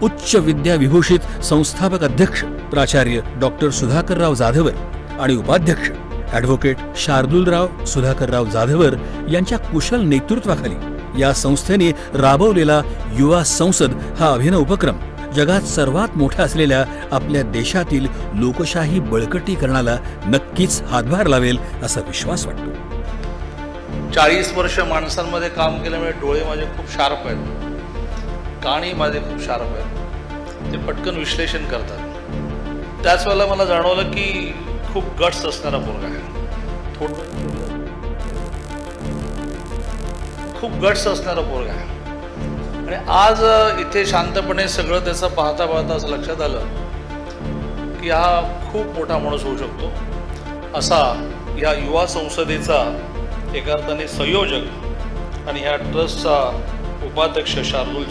उच्च विद्या विभूषित संस्थापक अध्यक्ष प्राचार्य डॉक्टर सुधाकरराव जाधवर आणि उपाध्यक्ष ॲडव्होकेट शार्दूलराव सुधाकरराव जाधवर यांच्या कुशल नेतृत्वाखाली या संस्थेने राबवलेला युवा संसद हा अभिनव उपक्रम जगात सर्वात मोठा असलेल्या आपल्या देशातील लोकशाही बळकटीकरणाला नक्कीच हातभार लावेल असा विश्वास वाटतो. 40 वर्ष माणसांमध्ये काम केल्यामुळे डोळे माझे खूप शार्प आहेत, कानी माझे खूप शार्प आहेत, ते पटकन विश्लेषण करतात. त्याच वेळेला मला जाणवलं की खूप गट्स असणारा मुलगा आहे, खूप गट्स असणारा मुलगा आहे. आणि आज इथे शांतपणे सगळं त्याचं पाहता पाहता असं लक्षात आलं की हा खूप मोठा माणूस होऊ शकतो. असा या युवा संसदेचा एका अर्थाने संयोजक आणि ह्या ट्रस्टचा उपाध्यक्ष शार्दूल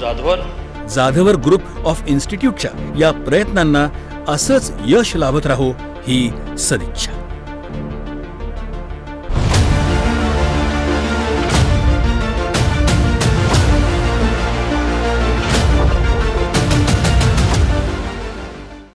जाधवर ग्रुप ऑफ इन्स्टिट्यूटच्या या प्रयत्नांना असंच यश लाभत राहो ही सदिच्छा.